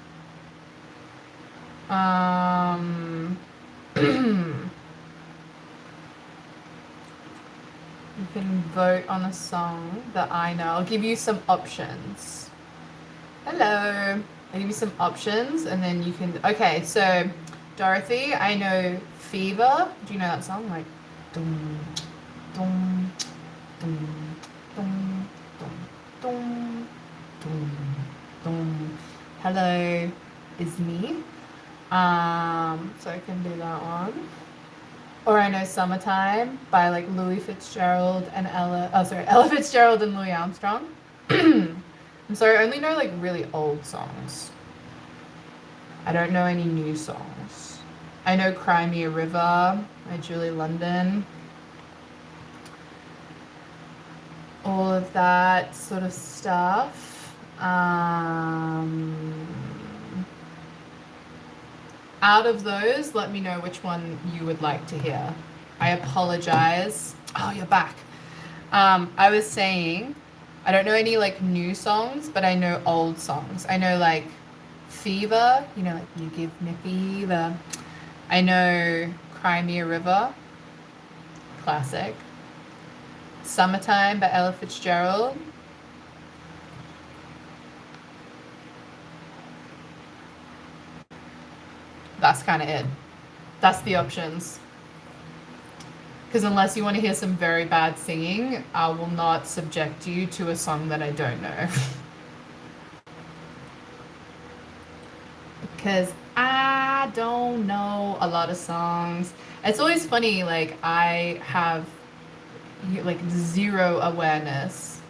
You can vote on a song that I know. I'll give you some options. Hello. I'll give you some options and then you can... Okay, so Dorothy, I know Fever. Do you know that song? Like... Dum, dum, dum, dum, dum, dum, dum. Hello is me. So I can do that one. Or I know Summertime by like Louis Fitzgerald and Ella Fitzgerald and Louis Armstrong. I'm sorry, I only know like really old songs. I don't know any new songs. I know Cry Me a River by Julie London. All of that sort of stuff. Out of those, let me know which one you would like to hear. I apologize. Oh, you're back. I was saying, I don't know any like new songs, but I know old songs. I know like Fever, you know, like You Give Me Fever. I know Cry Me a River, classic. Summertime by Ella Fitzgerald. That's kind of it. That's the options. Because unless you want to hear some very bad singing, I will not subject you to a song that I don't know. Because I don't know a lot of songs. It's always funny, like, I have like zero awareness.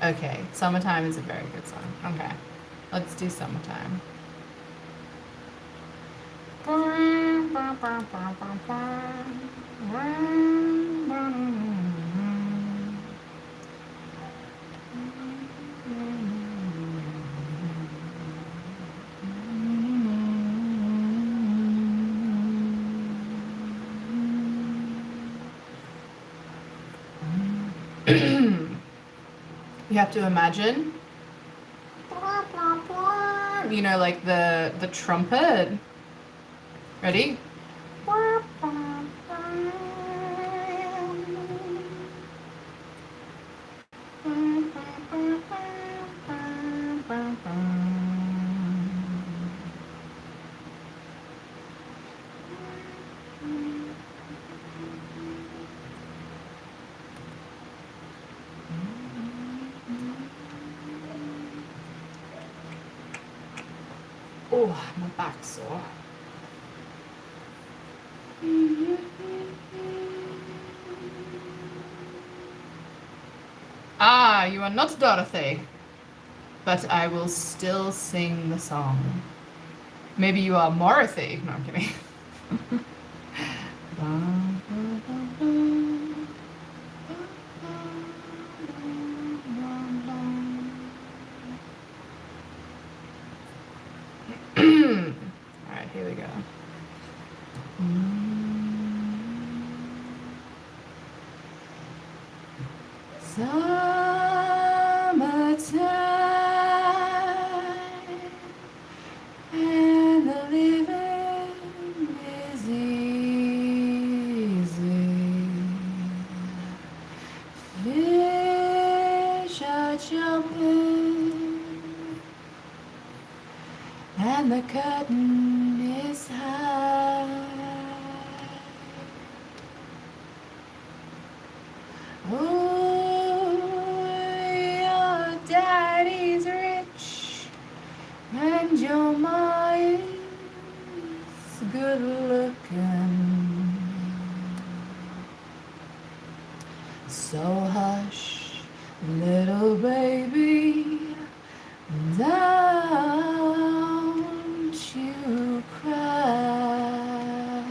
Okay, Summertime is a very good song. Okay, let's do Summertime. You have to imagine, you know, like the trumpet. Ready? Oh, my back's sore. Ah, you are not Dorothy, but I will still sing the song. Maybe you are Morothy. No, I'm kidding. All right, here we go. Summertime, and the living is easy. Fish are jumping, and the curtain is high. Oh, your daddy's rich, and your ma is good looking. So hush, little baby, don't you cry.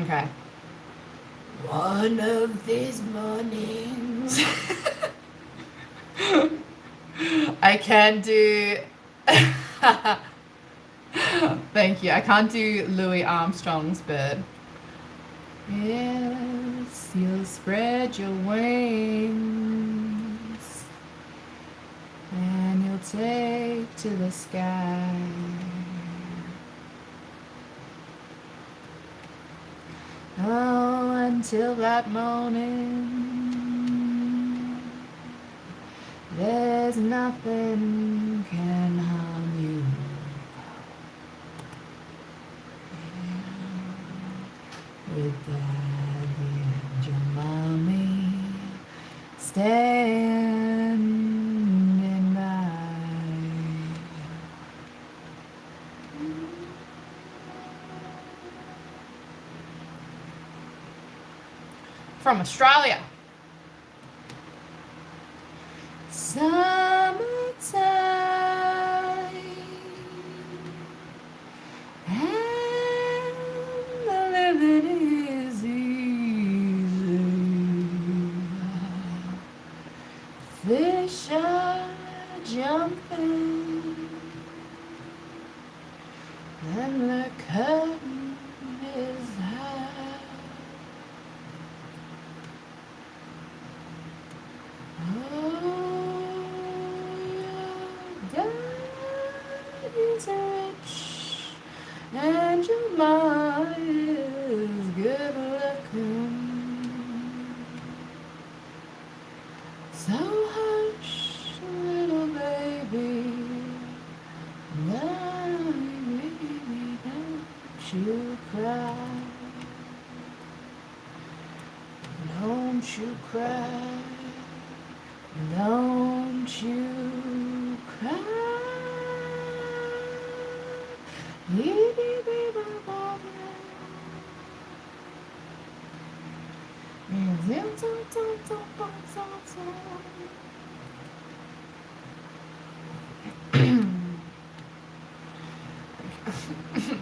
Okay. One of these mornings. I can't do. Thank you. I can't do Louis Armstrong's bit. Yes, you'll spread your wings and you'll take to the sky. Oh, until that morning, there's nothing can harm you. With daddy and your mommy standing by. From Australia. Summertime, and the living is easy. Fish are jumping, and the curtain is high. Daddy's rich, and your ma is good looking. So hush, little baby, you cry. Don't you cry. Don't you cry.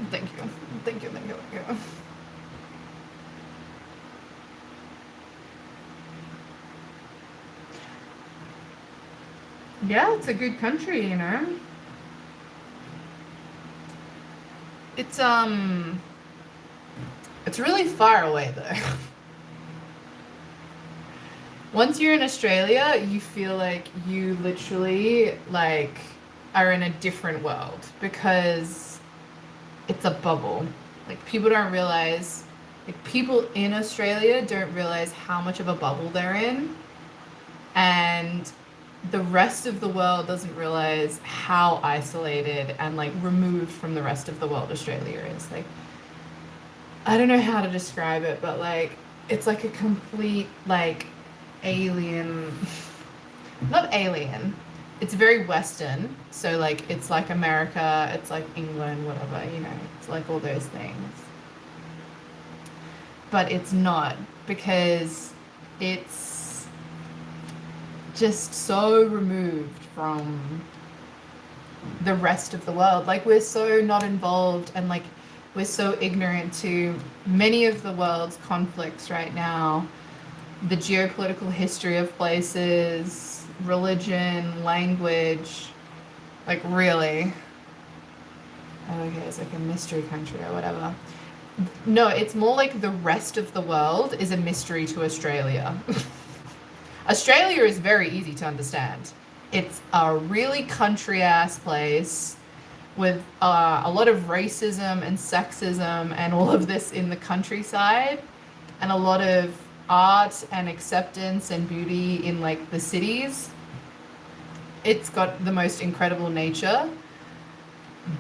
Thank you. Thank you, thank you, thank you. Yeah, it's a good country, you know. It's it's really far away though. Once you're in Australia, you feel like you literally like are in a different world because it's a bubble. Like people don't realize, like people in Australia don't realize how much of a bubble they're in, and the rest of the world doesn't realize how isolated and like removed from the rest of the world Australia is. Like I don't know how to describe it, but like it's like a complete like alien, not alien. It's very Western, so like it's like America, it's like England, whatever, you know, it's like all those things. But it's not, because it's just so removed from the rest of the world. Like we're so not involved, and like we're so ignorant to many of the world's conflicts right now, the geopolitical history of places, religion, language. Like really. Okay, it's like a mystery country or whatever. No, it's more like the rest of the world is a mystery to Australia. Australia is very easy to understand. It's a really country ass place with a lot of racism and sexism and all of this in the countryside, and a lot of art and acceptance and beauty in like the cities. It's got the most incredible nature,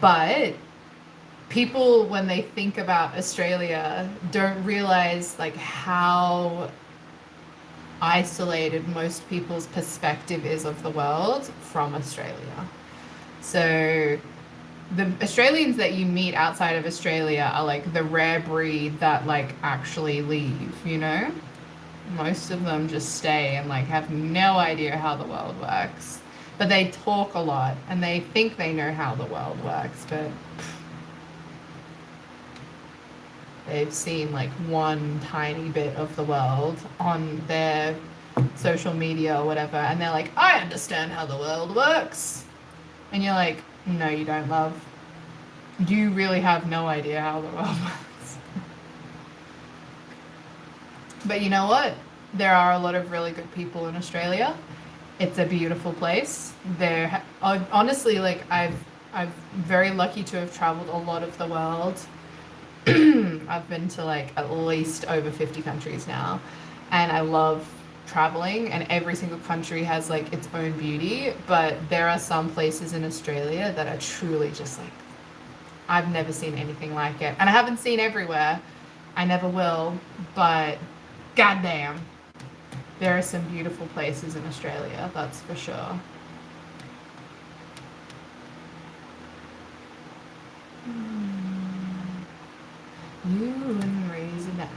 but people, when they think about Australia, don't realize like how isolated most people's perspective is of the world from Australia. So the Australians that you meet outside of Australia are like the rare breed that like actually leave, you know? Most of them just stay and like have no idea how the world works. But they talk a lot and they think they know how the world works, but they've seen like one tiny bit of the world on their social media or whatever, and they're like, I understand how the world works. And you're like, no, you don't, love. You really have no idea how the world works. But you know what? There are a lot of really good people in Australia. It's a beautiful place. There, honestly, like I'm very lucky to have traveled a lot of the world. I've been to like at least over 50 countries now, and I love traveling, and every single country has like its own beauty, but there are some places in Australia that are truly just like, I've never seen anything like it. And I haven't seen everywhere. I never will, but goddamn, there are some beautiful places in Australia, that's for sure. You and raising that.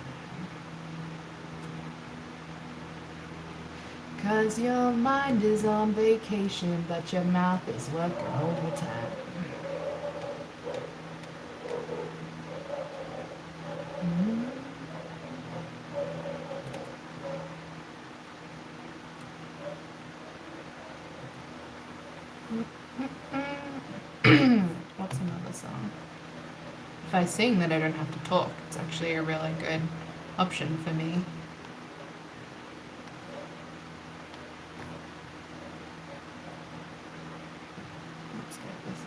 'Cause your mind is on vacation, but your mouth is working overtime. What's another song? If I sing, then I don't have to talk. It's actually a really good option for me. Let's get this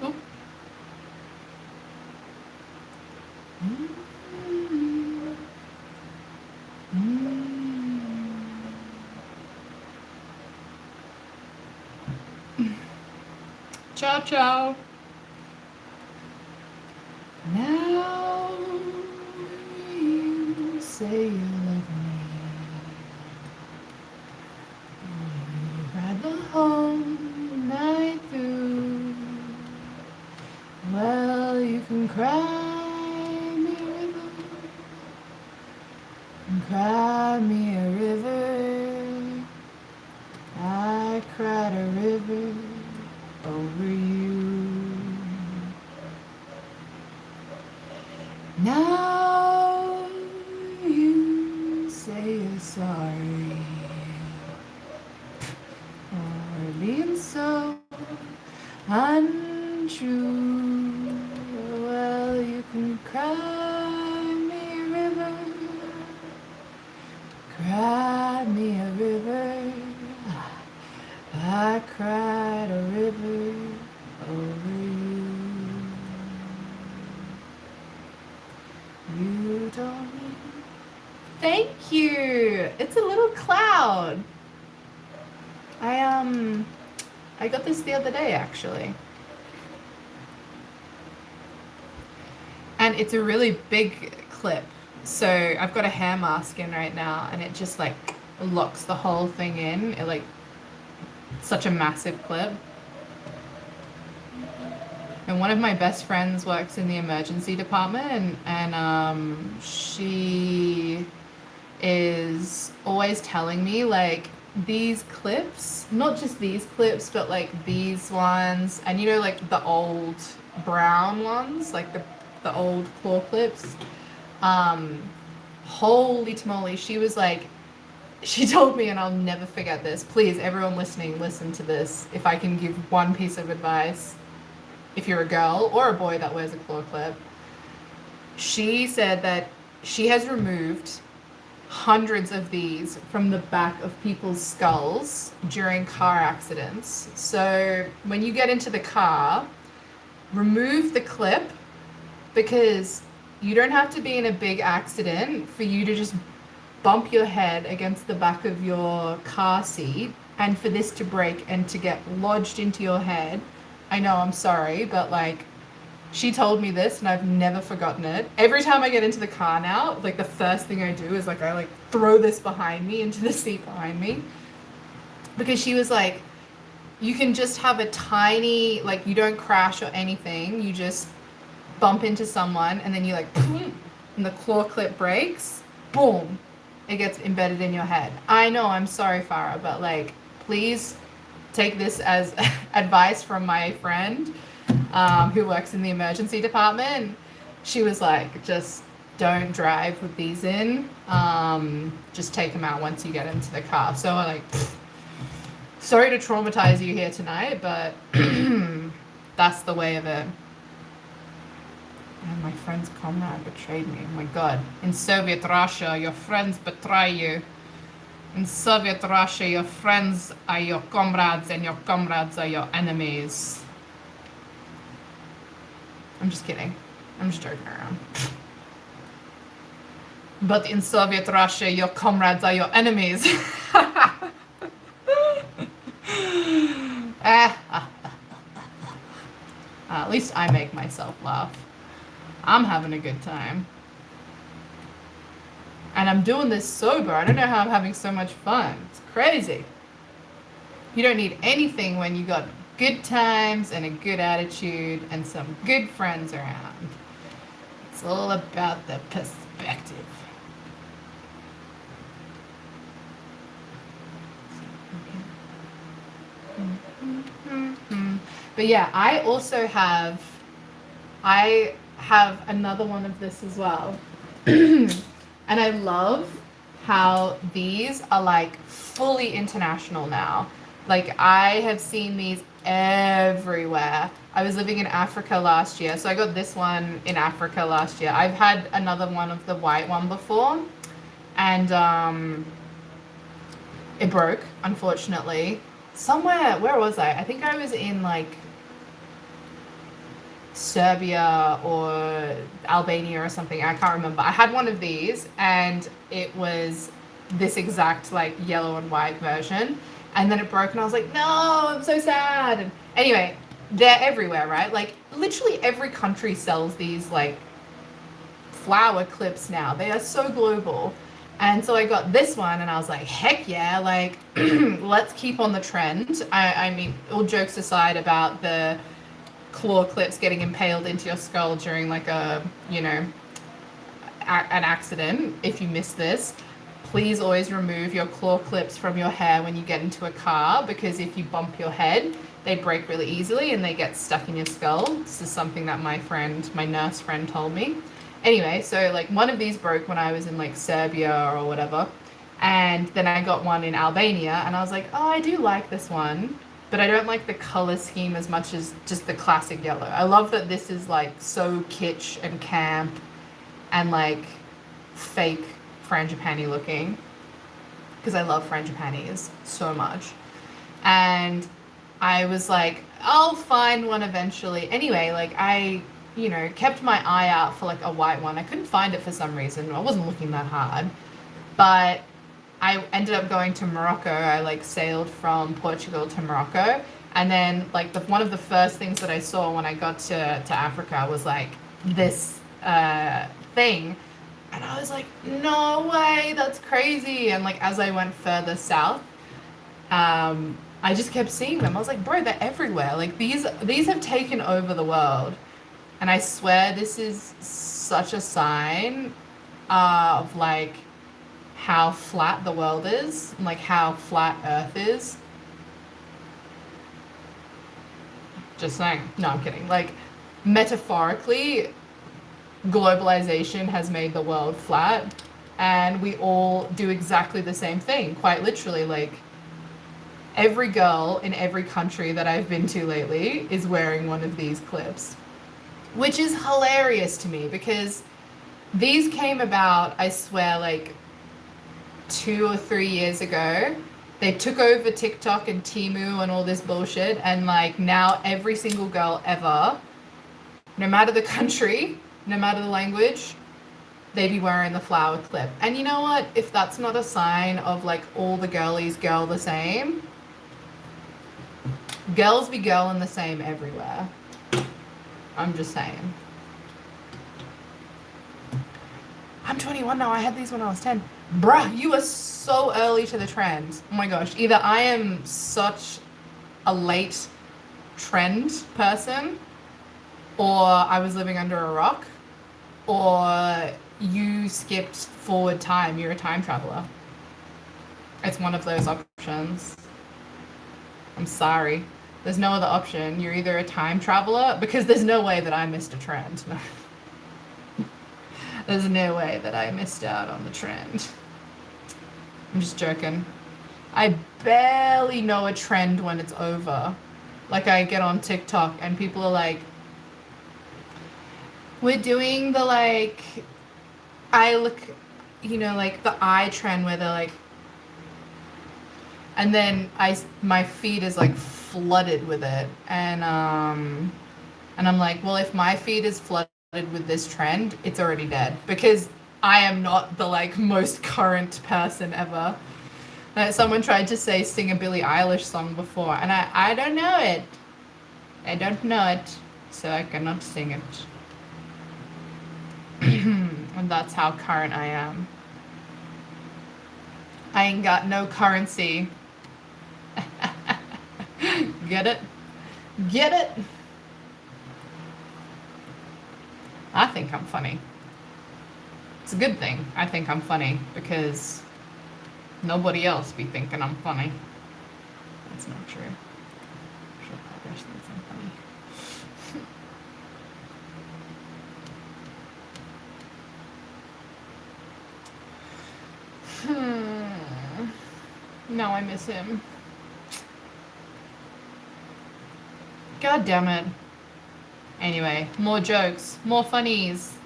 one. Ciao, ciao. Now say you love me. You ride the whole night through. Well, you can cry me a river, and cry me a river. I cried a river over you. Now you say you're sorry for being so untrue. Well, you can cry me a river, cry me a river. I cried a river over you. You told me. Thank you. It's a little cloud. I got this the other day actually. And it's a really big clip. So I've got a hair mask in right now and it just like locks the whole thing in. It like such a massive clip. And one of my best friends works in the emergency department and she is always telling me like these clips, not just these clips, but like these ones, and you know, like the old brown ones, like the old claw clips. Holy tamale, she was like, she told me, and I'll never forget this. Please, everyone listening, listen to this. If I can give one piece of advice, if you're a girl or a boy that wears a claw clip, she said that she has removed hundreds of these from the back of people's skulls during car accidents. So when you get into the car, remove the clip because you don't have to be in a big accident for you to just bump your head against the back of your car seat and for this to break and to get lodged into your head. I know, I'm sorry, but like she told me this and I've never forgotten it. Every time I get into the car now, like the first thing I do is like I like throw this behind me into the seat behind me. Because she was like, you can just have a tiny, like you don't crash or anything, you just bump into someone and then you like boom, and the claw clip breaks, boom, it gets embedded in your head. I know, I'm sorry, Farah, but like please take this as advice from my friend who works in the emergency department. She was like, just don't drive with these in. Just take them out once you get into the car. So like, sorry to traumatize you here tonight, but that's the way of it. And my friend's comrade betrayed me. Oh my God. In Soviet Russia, your friends betray you. In Soviet Russia, your friends are your comrades and your comrades are your enemies. I'm just kidding. I'm just joking around. But in Soviet Russia, your comrades are your enemies. At least I make myself laugh. I'm having a good time. And I'm doing this sober. I don't know how I'm having so much fun. It's crazy. You don't need anything when you got good times and a good attitude and some good friends around. It's all about the perspective. But yeah, I have another one of this as well. And I love how these are like fully international now. Like I have seen these everywhere. I was living in Africa last year, so I got this one in Africa last year. I've had another one of the white one before, and it broke, unfortunately. Somewhere, where was I? I think I was in like Serbia or Albania or something. I can't remember. I had one of these and it was this exact like yellow and white version, and then it broke and I was like, no, I'm so sad. And anyway, they're everywhere, right? Like literally every country sells these like flower clips now. They are so global. And so I got this one and I was like, heck yeah, like, let's keep on the trend. I mean, all jokes aside about the claw clips getting impaled into your skull during like a, an accident. If you miss this, please always remove your claw clips from your hair when you get into a car, because if you bump your head, they break really easily and they get stuck in your skull. This is something that my nurse friend told me. Anyway, so like one of these broke when I was in like Serbia or whatever. And then I got one in Albania and I was like, oh, I do like this one, but I don't like the color scheme as much as just the classic yellow. I love that this is like so kitsch and camp and like fake frangipani looking, because I love frangipanis so much. And I was like, I'll find one eventually. Anyway, like I, kept my eye out for like a white one. I couldn't find it for some reason. I wasn't looking that hard. But I ended up going to Morocco. I like sailed from Portugal to Morocco. And then like one of the first things that I saw when I got to Africa was like this thing. And I was like, no way, that's crazy. And like as I went further south, I just kept seeing them. I was like, bro, they're everywhere. Like these have taken over the world. And I swear this is such a sign of like how flat the world is, and like how flat Earth is. Just saying. No, I'm kidding. Like metaphorically, globalization has made the world flat, and we all do exactly the same thing, quite literally. Like every girl in every country that I've been to lately is wearing one of these clips, which is hilarious to me because these came about, I swear, like 2 or 3 years ago. They took over TikTok and Temu and all this bullshit, and like now every single girl ever, no matter the country, no matter the language, they be wearing the flower clip. And you know what? If that's not a sign of like all the girlies girl the same, girls be girling the same everywhere. I'm just saying. I'm 21 now. I had these when I was 10. Bruh, you are so early to the trend. Oh my gosh. Either I am such a late trend person, or I was living under a rock, or you skipped forward time. You're a time traveler. It's one of those options. I'm sorry. There's no other option. You're either a time traveler, because there's no way that I missed a trend. There's no way that I missed out on the trend. I'm just joking. I barely know a trend when it's over. Like I get on TikTok and people are like, we're doing the like, I look, like the eye trend where they're like, and then my feed is like flooded with it. And I'm like, well, if my feed is flooded with this trend, it's already dead, because I am not the like most current person ever. Someone tried to sing a Billie Eilish song before, and I don't know it. I don't know it, so I cannot sing it. And that's how current I am. I ain't got no currency. Get it? Get it? I think I'm funny. It's a good thing I think I'm funny, because nobody else be thinking I'm funny. That's not true. I'm sure Progress thinks I'm funny. Now I miss him. God damn it. Anyway, more jokes, more funnies.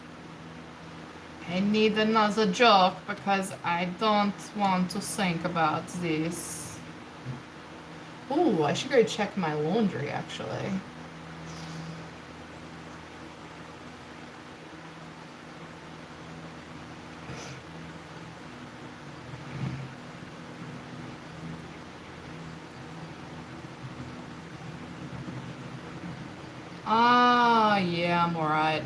I need another joke because I don't want to think about this. Ooh, I should go check my laundry actually. Ah, yeah, I'm alright.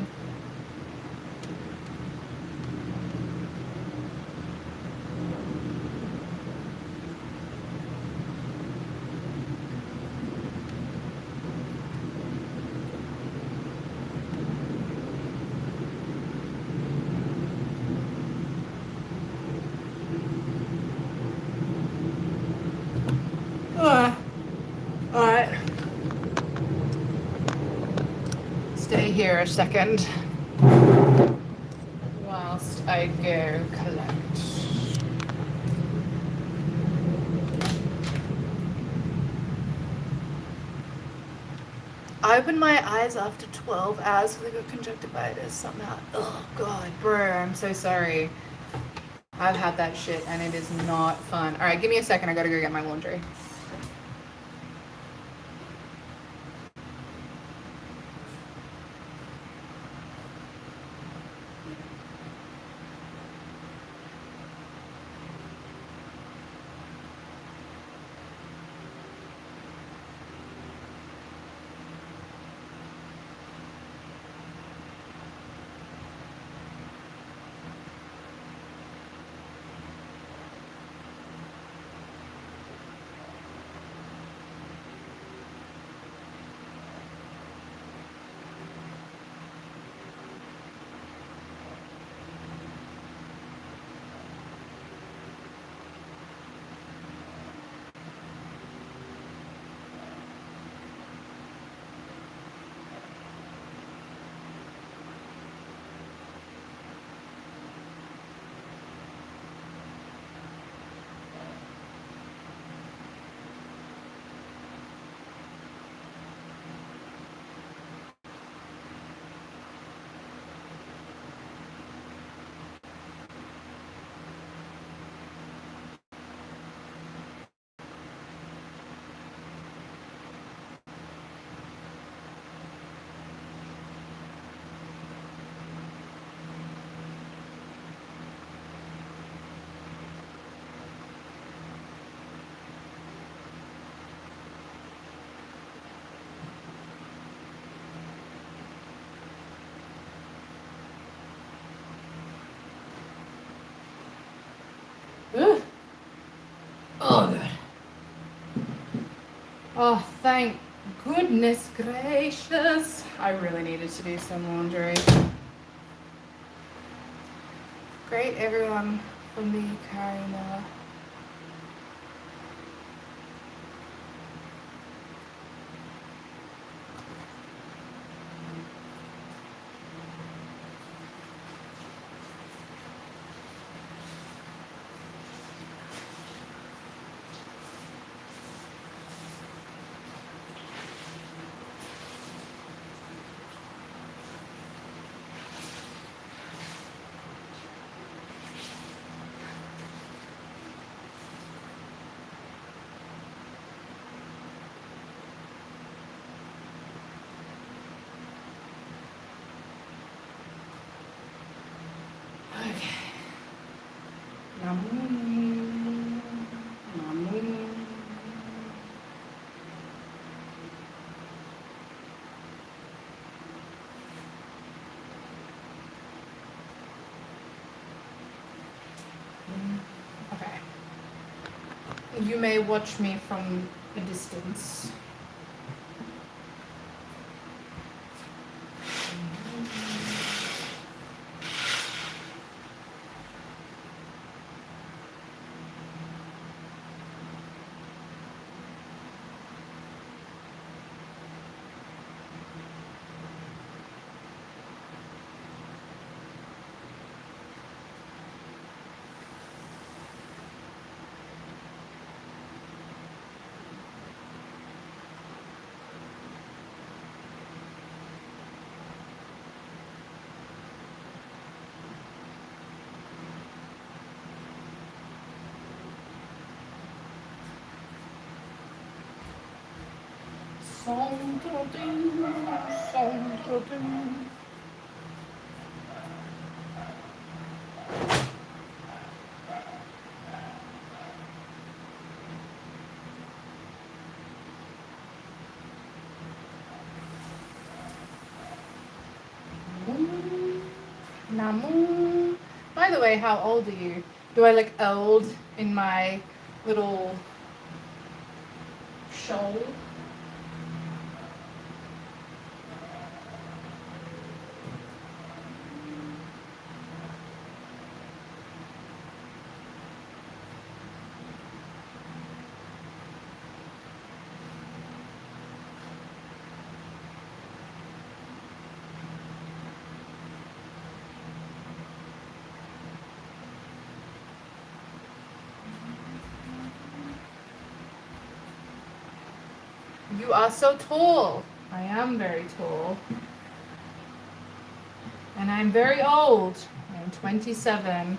for a second whilst I go collect. I opened my eyes after 12 hours because I got conjunctivitis somehow. Oh god, bro, I'm so sorry. I've had that shit and it is not fun. Alright, give me a second. I gotta go get my laundry. Ugh. Oh, God. Oh, thank goodness gracious. I really needed to do some laundry. Great, everyone from the Karina. Okay. Namu. Namu. Okay. You may watch me from a distance. Namu. By the way, how old are you? Do I look old in my little shawl? You are so tall. I am very tall. And I'm very old. I'm 27.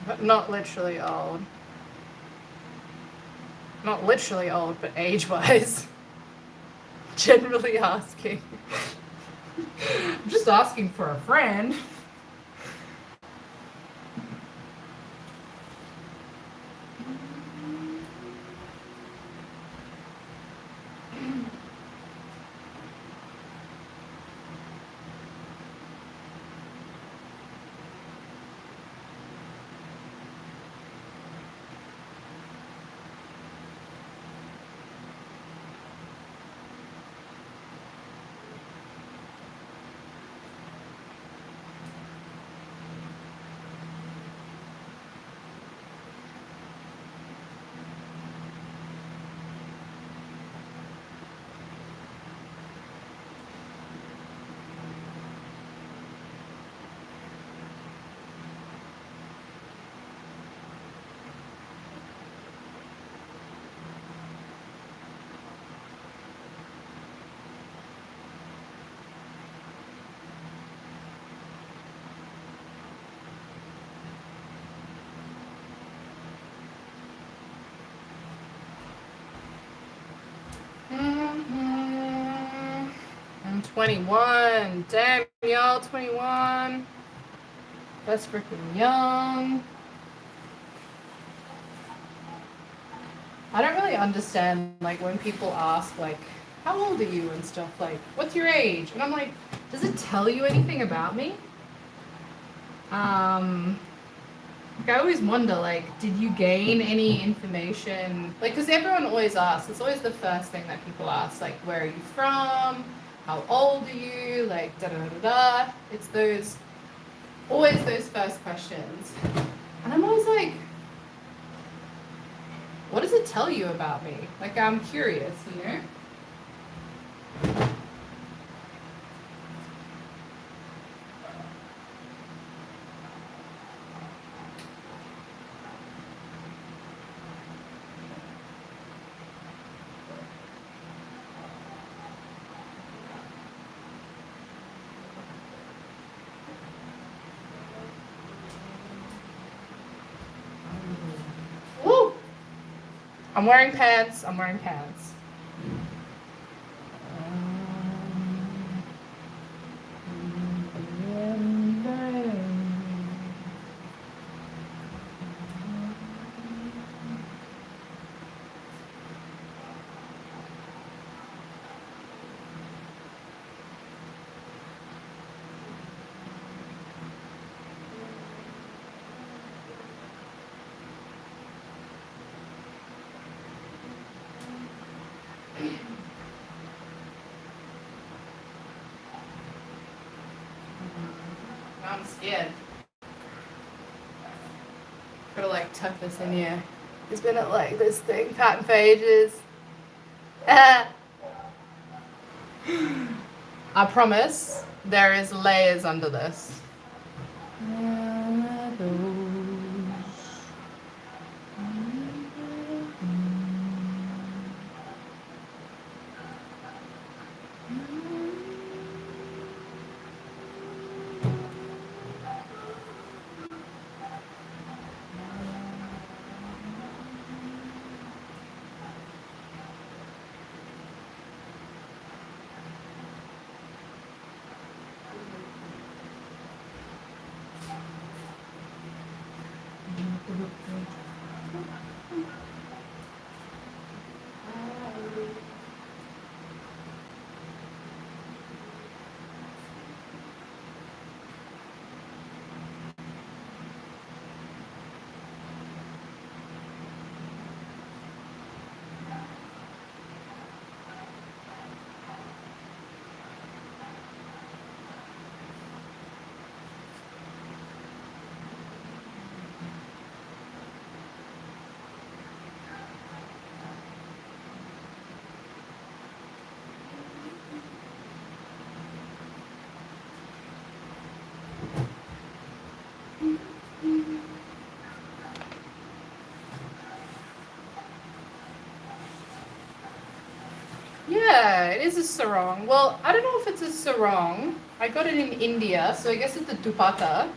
But not literally old. Not literally old, but age-wise. Generally asking. I'm just asking for a friend. I'm 21. Damn, y'all, 21. That's freaking young. I don't really understand, like, when people ask, like, how old are you and stuff, like, what's your age? And I'm like, does it tell you anything about me? Like, I always wonder, like, did you gain any information? Like, because everyone always asks, it's always the first thing that people ask, like, where are you from? How old are you? Like, da da da da. It's always those first questions. And I'm always like, what does it tell you about me? Like, I'm curious, you know? Woo! I'm wearing pants. I'm wearing pants. I'm scared. Gotta like tuck this in here. It's been at like this thing pattern for ages. I promise there is layers under this. it is a sarong. Well, I don't know if it's a sarong. I got it in India, so I guess it's a dupatta.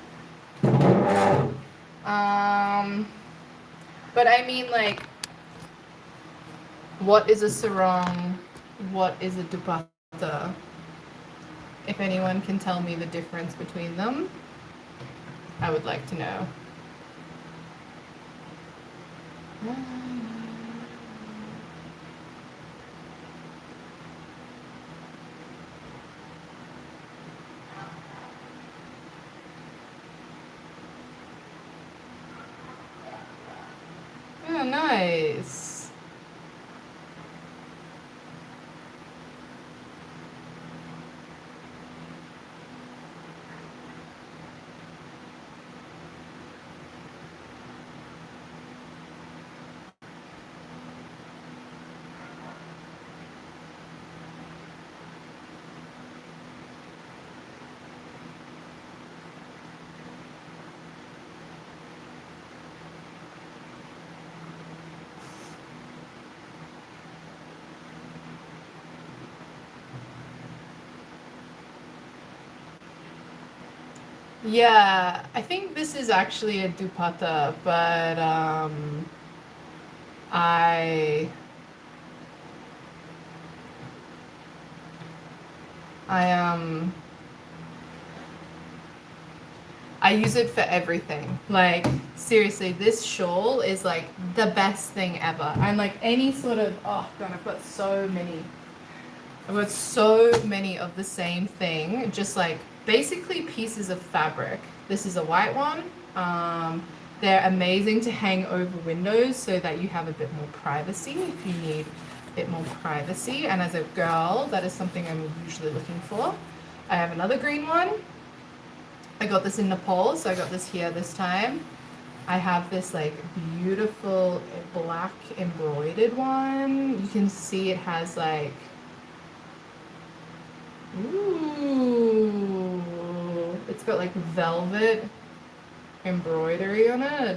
But I mean, like, what is a sarong? What is a dupatta? If anyone can tell me the difference between them, I would like to know. Oh, nice. Yeah, I think this is actually a dupatta, but I I I use it for everything. Like, seriously, this shawl is like the best thing ever. And like any sort of, oh god, I've got so many of the same thing, just like basically pieces of fabric. This is a white one. They're amazing to hang over windows so that you have a bit more privacy if you need a bit more privacy. And as a girl, that is something I'm usually looking for. I have another green one. I got this in Nepal, so I got this here this time. I have this like beautiful black embroidered one. You can see it has like, ooh, it's got like velvet embroidery on it.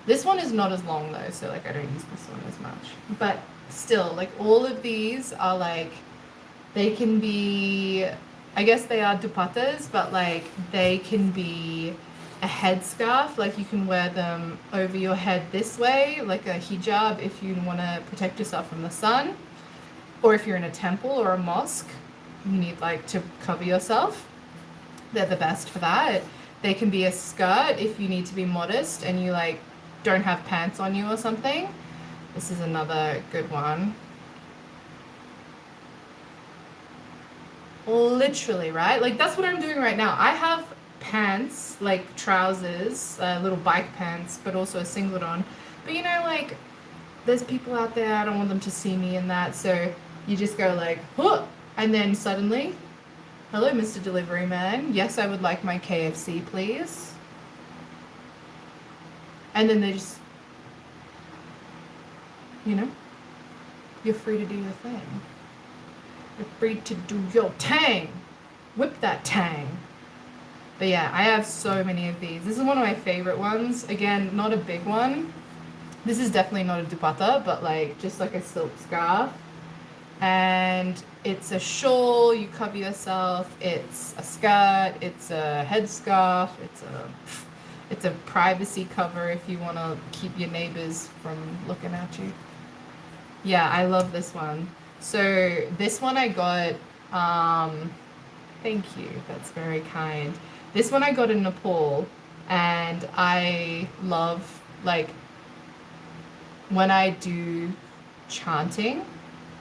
This one is not as long though, so like I don't use this one as much. But still, like all of these are like, they can be, I guess they are dupattas, but like they can be a headscarf, like you can wear them over your head this way, like a hijab if you want to protect yourself from the sun. Or if you're in a temple or a mosque, you need like to cover yourself. They're the best for that. They can be a skirt if you need to be modest and you like don't have pants on you or something. This is another good one. Literally, right? Like that's what I'm doing right now. I have pants, like trousers, little bike pants, but also a singlet on. But you know, like there's people out there, I don't want them to see me in that, so you just go like, huh, and then suddenly, hello, Mr. Delivery Man. Yes, I would like my KFC, please. And then they just, you know, you're free to do your thing. You're free to do your tang. Whip that tang. But yeah, I have so many of these. This is one of my favorite ones. Again, not a big one. This is definitely not a dupatta, but like just like a silk scarf. And it's a shawl, you cover yourself. It's a skirt, it's a headscarf, it's a privacy cover if you want to keep your neighbors from looking at you. Yeah, I love this one. So this one I got, thank you, that's very kind. This one I got in Nepal, and I love, like, when I do chanting,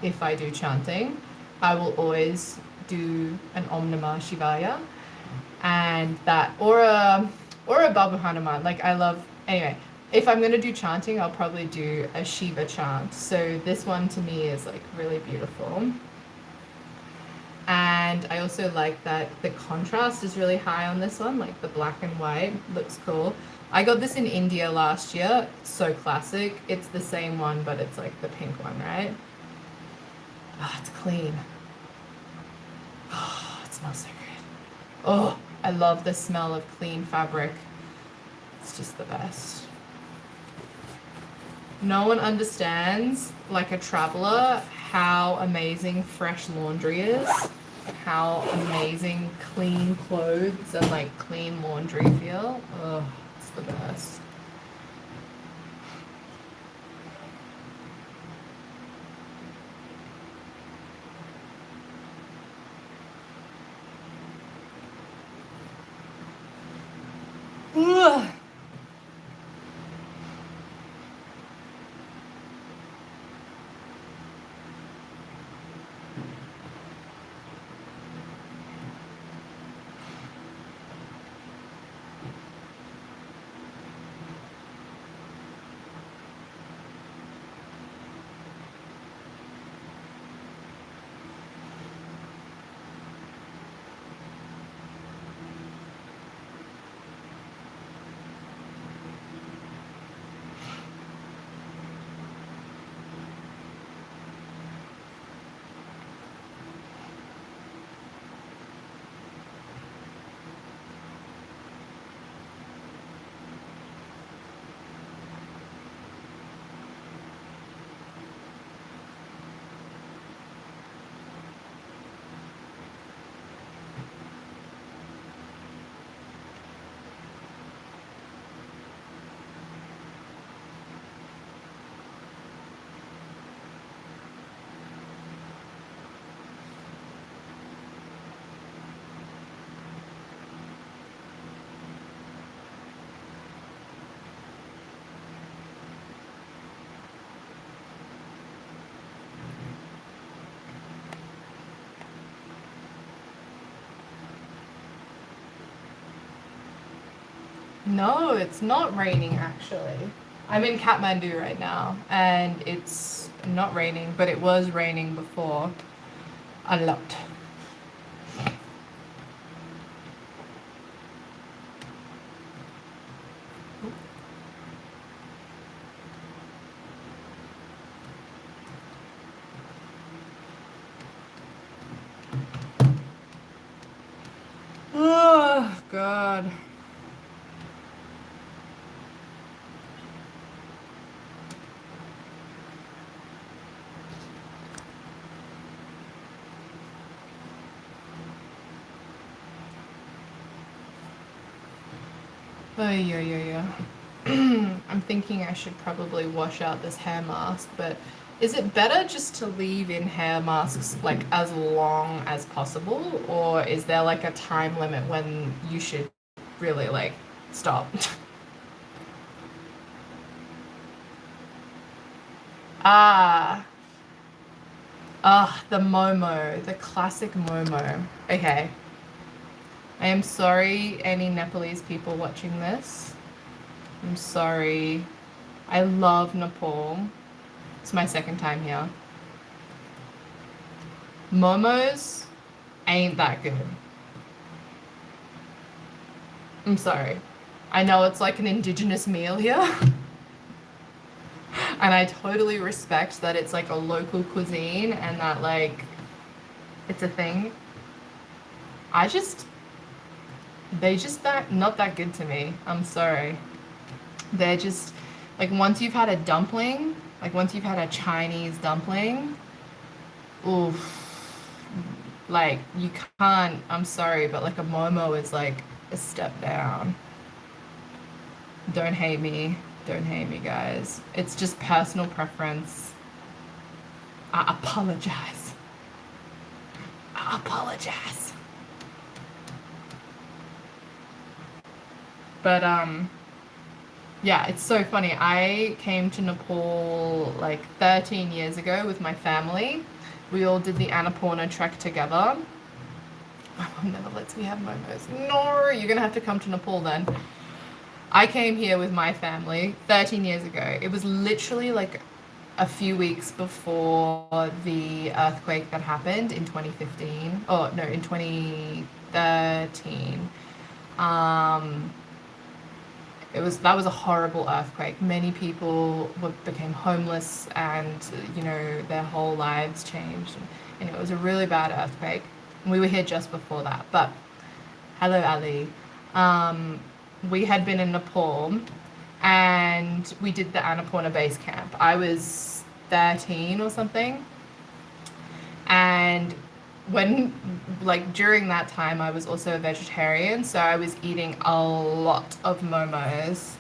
if I do chanting, I will always do an Om Namah Shivaya, and that, or a Babu Hanuman. Like I love, anyway, if I'm gonna do chanting, I'll probably do a Shiva chant. So this one to me is like really beautiful. And I also like that the contrast is really high on this one, like the black and white looks cool. I got this in India last year. It's so classic. It's the same one, but it's like the pink one, right? Oh, it's clean. Oh, it smells so good. Oh, I love the smell of clean fabric. It's just the best. No one understands, like a traveler, how amazing fresh laundry is, how amazing clean clothes and like clean laundry feel. Oh, it's the best. Ugh. No, it's not raining actually. I'm in Kathmandu right now and it's not raining, but it was raining before a lot. Oh, God. Oh, yeah, yeah, yeah. I'm thinking I should probably wash out this hair mask, but is it better just to leave in hair masks like as long as possible, or is there like a time limit when you should really like stop? Ah, the Momo, the classic Momo. Okay, I am sorry, any Nepalese people watching this. I'm sorry. I love Nepal. It's my second time here. Momos ain't that good. I'm sorry. I know it's like an indigenous meal here, and I totally respect that it's like a local cuisine and that like it's a thing. I just they just that not that good to me. I'm sorry. They're just like once you've had a dumpling, like once you've had a Chinese dumpling, oof, like you can't. I'm sorry, but like a momo is like a step down. Don't hate me. Don't hate me, guys. It's just personal preference. I apologize. I apologize. But yeah, it's so funny. I came to Nepal like 13 years ago with my family. We all did the Annapurna trek together. My mom never lets me have momos. No, you're gonna have to come to Nepal then. I came here with my family 13 years ago. It was literally like a few weeks before the earthquake that happened in 2015. Oh, no, in 2013. Um, that was a horrible earthquake. Many people became homeless, and their whole lives changed. And it was a really bad earthquake. And we were here just before that. But hello, Ali. Um, we had been in Nepal, and we did the Annapurna base camp. I was 13 or something. And when, like, during that time, I was also a vegetarian, so I was eating a lot of momos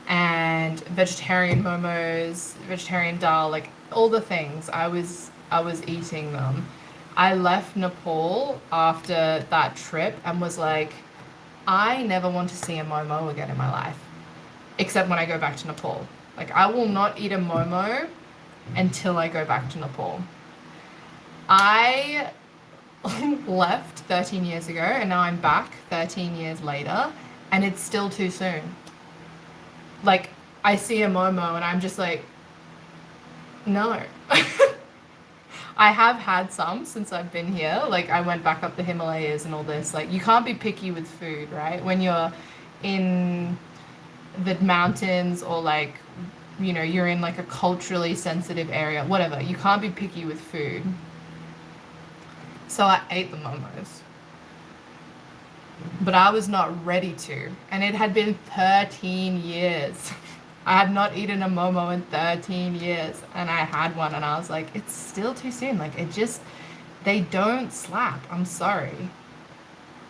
and vegetarian momos, vegetarian dal, like all the things. I was eating them. I left Nepal after that trip and was like, I never want to see a momo again in my life, except when I go back to Nepal. Like, I will not eat a momo until I go back to Nepal. I left 13 years ago and now I'm back 13 years later and it's still too soon. Like, I see a momo and I'm just like, no. I have had some since I've been here. Like, I went back up the Himalayas and all this. Like, you can't be picky with food, right? When you're in the mountains or like, you're in like a culturally sensitive area, whatever. You can't be picky with food. So I ate the momos. But I was not ready to. And it had been 13 years. I had not eaten a momo in 13 years. And I had one and I was like, it's still too soon. Like, they don't slap. I'm sorry.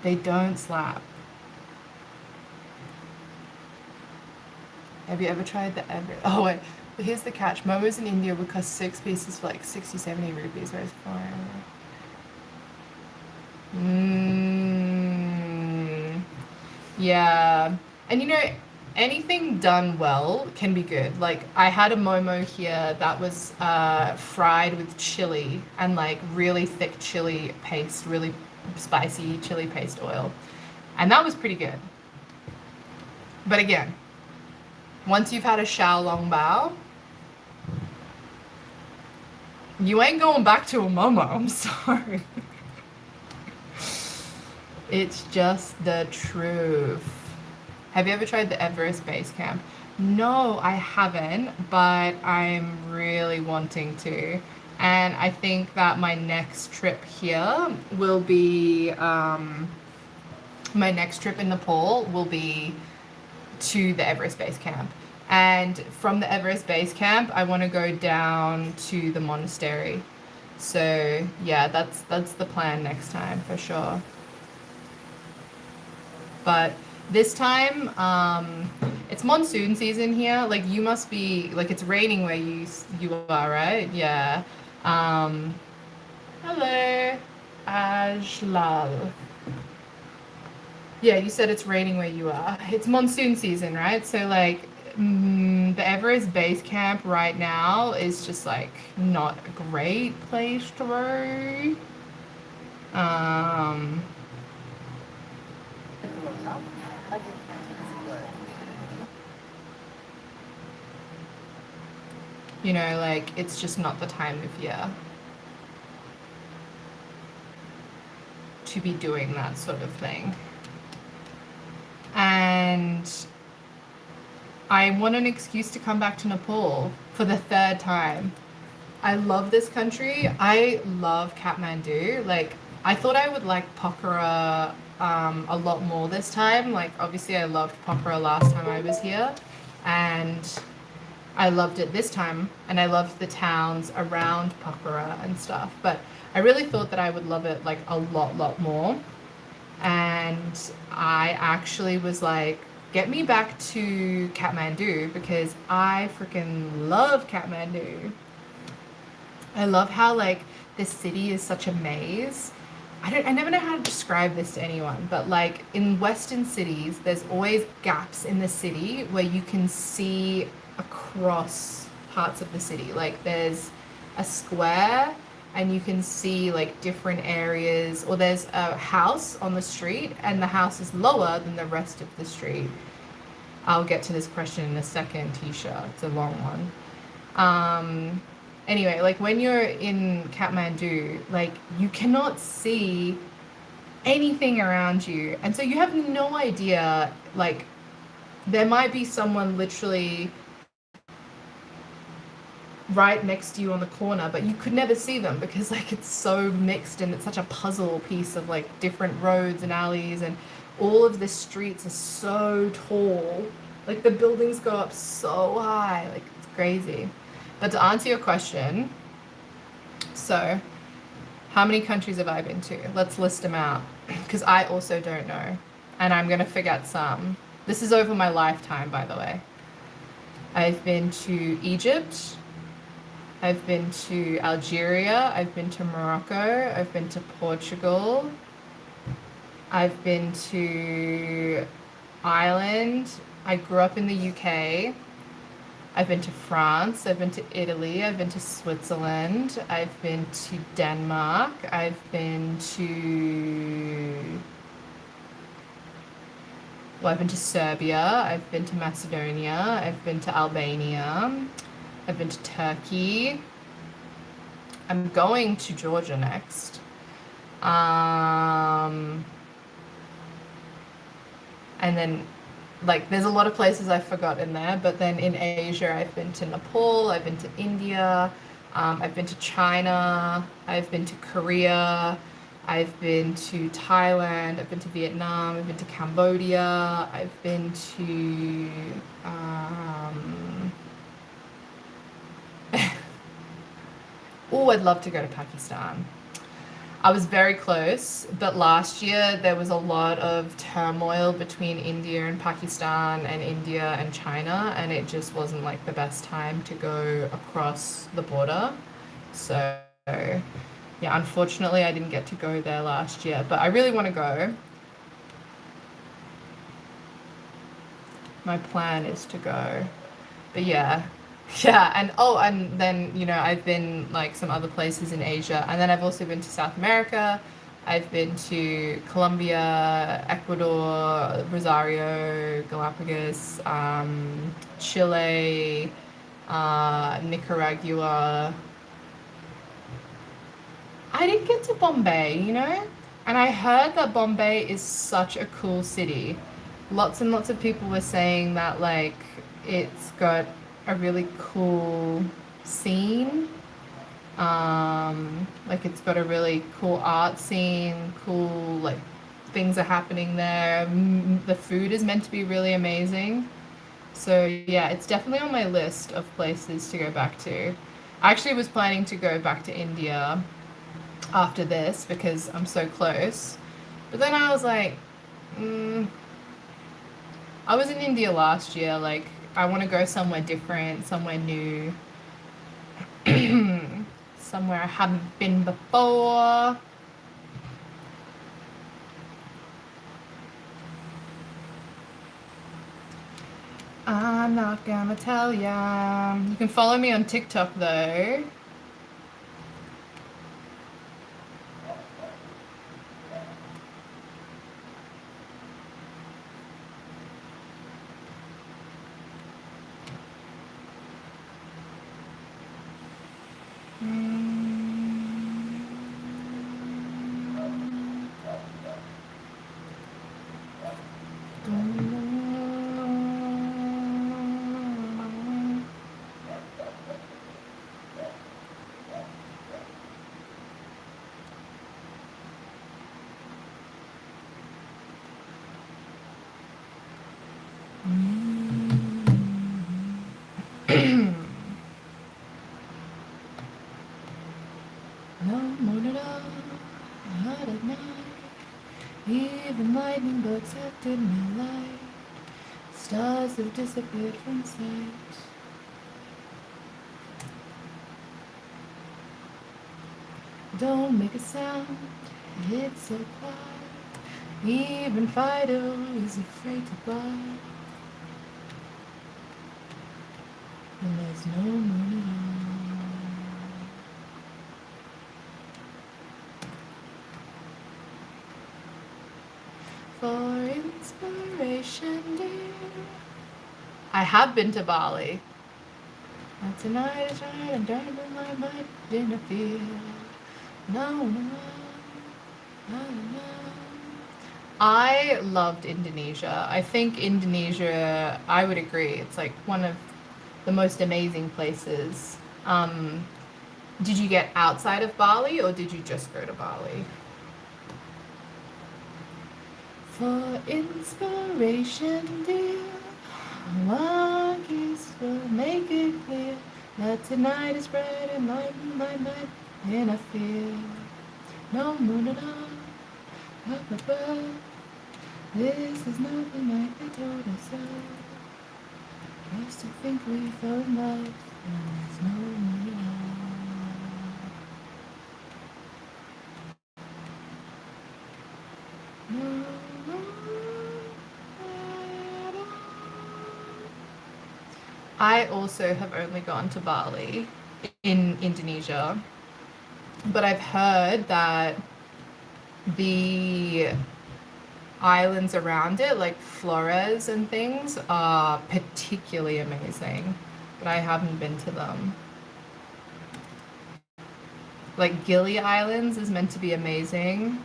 They don't slap. Have you ever tried the ever? Oh, wait. But here's the catch. Momos in India would cost 6 pieces for like 60, 70 rupees. Where's foreign? Yeah. And anything done well can be good. Like, I had a momo here that was fried with chili and like really thick chili paste, really spicy chili paste oil. And that was pretty good. But again, once you've had a xiao long bao, you ain't going back to a momo. I'm sorry. It's just the truth. Have you ever tried the Everest Base Camp? No, I haven't, but I'm really wanting to. And I think that my next trip here will be, my next trip in Nepal will be to the Everest Base Camp. And from the Everest Base Camp, I want to go down to the monastery. So yeah, that's the plan next time for sure. But this time, it's monsoon season here. Like, you must be like, it's raining where you are, right? Yeah. Hello, Ajlal. Yeah, you said it's raining where you are. It's monsoon season, right? So like, the Everest Base Camp right now is just like not a great place to be. Like, it's just not the time of year to be doing that sort of thing. And I want an excuse to come back to Nepal for the third time. I love this country. I love Kathmandu. Like, I thought I would like Pokhara a lot more this time. Like, obviously I loved Pokhara last time I was here, and I loved it this time, and I loved the towns around Pokhara and stuff. But I really thought that I would love it like a lot more. And I actually was like, get me back to Kathmandu because I freaking love Kathmandu. I love how like this city is such a maze. I never know how to describe this to anyone, but like in Western cities, there's always gaps in the city where you can see across parts of the city. Like, there's a square and you can see like different areas, or there's a house on the street and the house is lower than the rest of the street. I'll get to this question in a second, Tisha. It's a long one. Anyway, like when you're in Kathmandu, like you cannot see anything around you. And so you have no idea, like there might be someone literally right next to you on the corner, but you could never see them because like it's so mixed and it's such a puzzle piece of like different roads and alleys, and all of the streets are so tall. Like the buildings go up so high, like it's crazy. But to answer your question, so How many countries have I been to? Let's list them out because I also don't know. And I'm going to forget some. This is over my lifetime, by the way. I've been to Egypt. I've been to Algeria. I've been to Morocco. I've been to Portugal. I've been to Ireland. I grew up in the UK. I've been to France. I've been to Italy. I've been to Switzerland. I've been to Denmark. I've been to Serbia. I've been to Macedonia. I've been to Albania. I've been to Turkey. I'm going to Georgia next. And then, like, there's a lot of places I've forgotten there, but then in Asia, I've been to Nepal, I've been to India, I've been to China, I've been to Korea, I've been to Thailand, I've been to Vietnam, I've been to Cambodia, I've been to oh, I'd love to go to Pakistan. I was very close, but last year there was a lot of turmoil between India and Pakistan and India and China, and it just wasn't like the best time to go across the border. So, yeah, unfortunately, I didn't get to go there last year, but I really want to go. My plan is to go. But yeah, yeah, and oh, and then, I've been like some other places in Asia, and then I've also been to South America. I've been to Colombia, Ecuador, Rosario, Galapagos, Chile, Nicaragua. I didn't get to Bombay. And I heard that Bombay is such a cool city. Lots and lots of people were saying that, like, it's got a really cool scene. Like, it's got a really cool art scene, cool, like, things are happening there. The food is meant to be really amazing. So, yeah, it's definitely on my list of places to go back to. I actually was planning to go back to India after this because I'm so close. But then I was like, I was in India last year. Like, I want to go somewhere different, somewhere new, somewhere I haven't been before. I'm not gonna tell ya. You can follow me on TikTok though. No moon at all, not at night. Even lightning bugs have dim my light. Stars have disappeared from sight. Don't make a sound, it's so quiet. Even Fido is afraid to fly. And there's no moon at all. For inspiration, dear. I have been to Bali. And tonight is right, I'm trying to put my mind in a field. No, no, no, no. I loved Indonesia. I think Indonesia, I would agree, it's like one of the most amazing places. Did you get outside of Bali or did you just go to Bali? For inspiration, dear, one kiss will make it clear that tonight is bright and light in my mind, and I feel No, no, no, no. Up above. This is nothing like they told us so. Used to think we fell in love. There's no, no, no, no. I also have only gone to Bali in Indonesia, but I've heard that the islands around it, like Flores and things, are particularly amazing, but I haven't been to them. Like Gili Islands is meant to be amazing.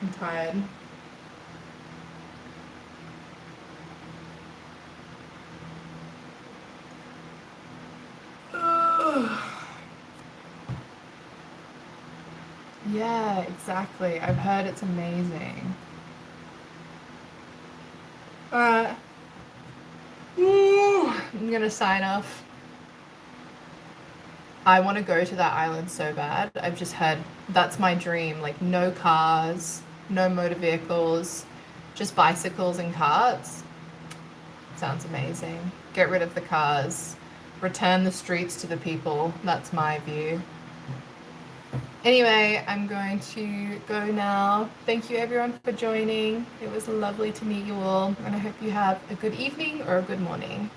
I'm tired. Yeah, exactly. I've heard it's amazing. Alright. I'm gonna sign off. I want to go to that island so bad. I've just heard that's my dream. Like, no cars, no motor vehicles, just bicycles and carts. Sounds amazing. Get rid of the cars, return the streets to the people. That's my view. Anyway, I'm going to go now. Thank you everyone for joining. It was lovely to meet you all, and I hope you have a good evening or a good morning.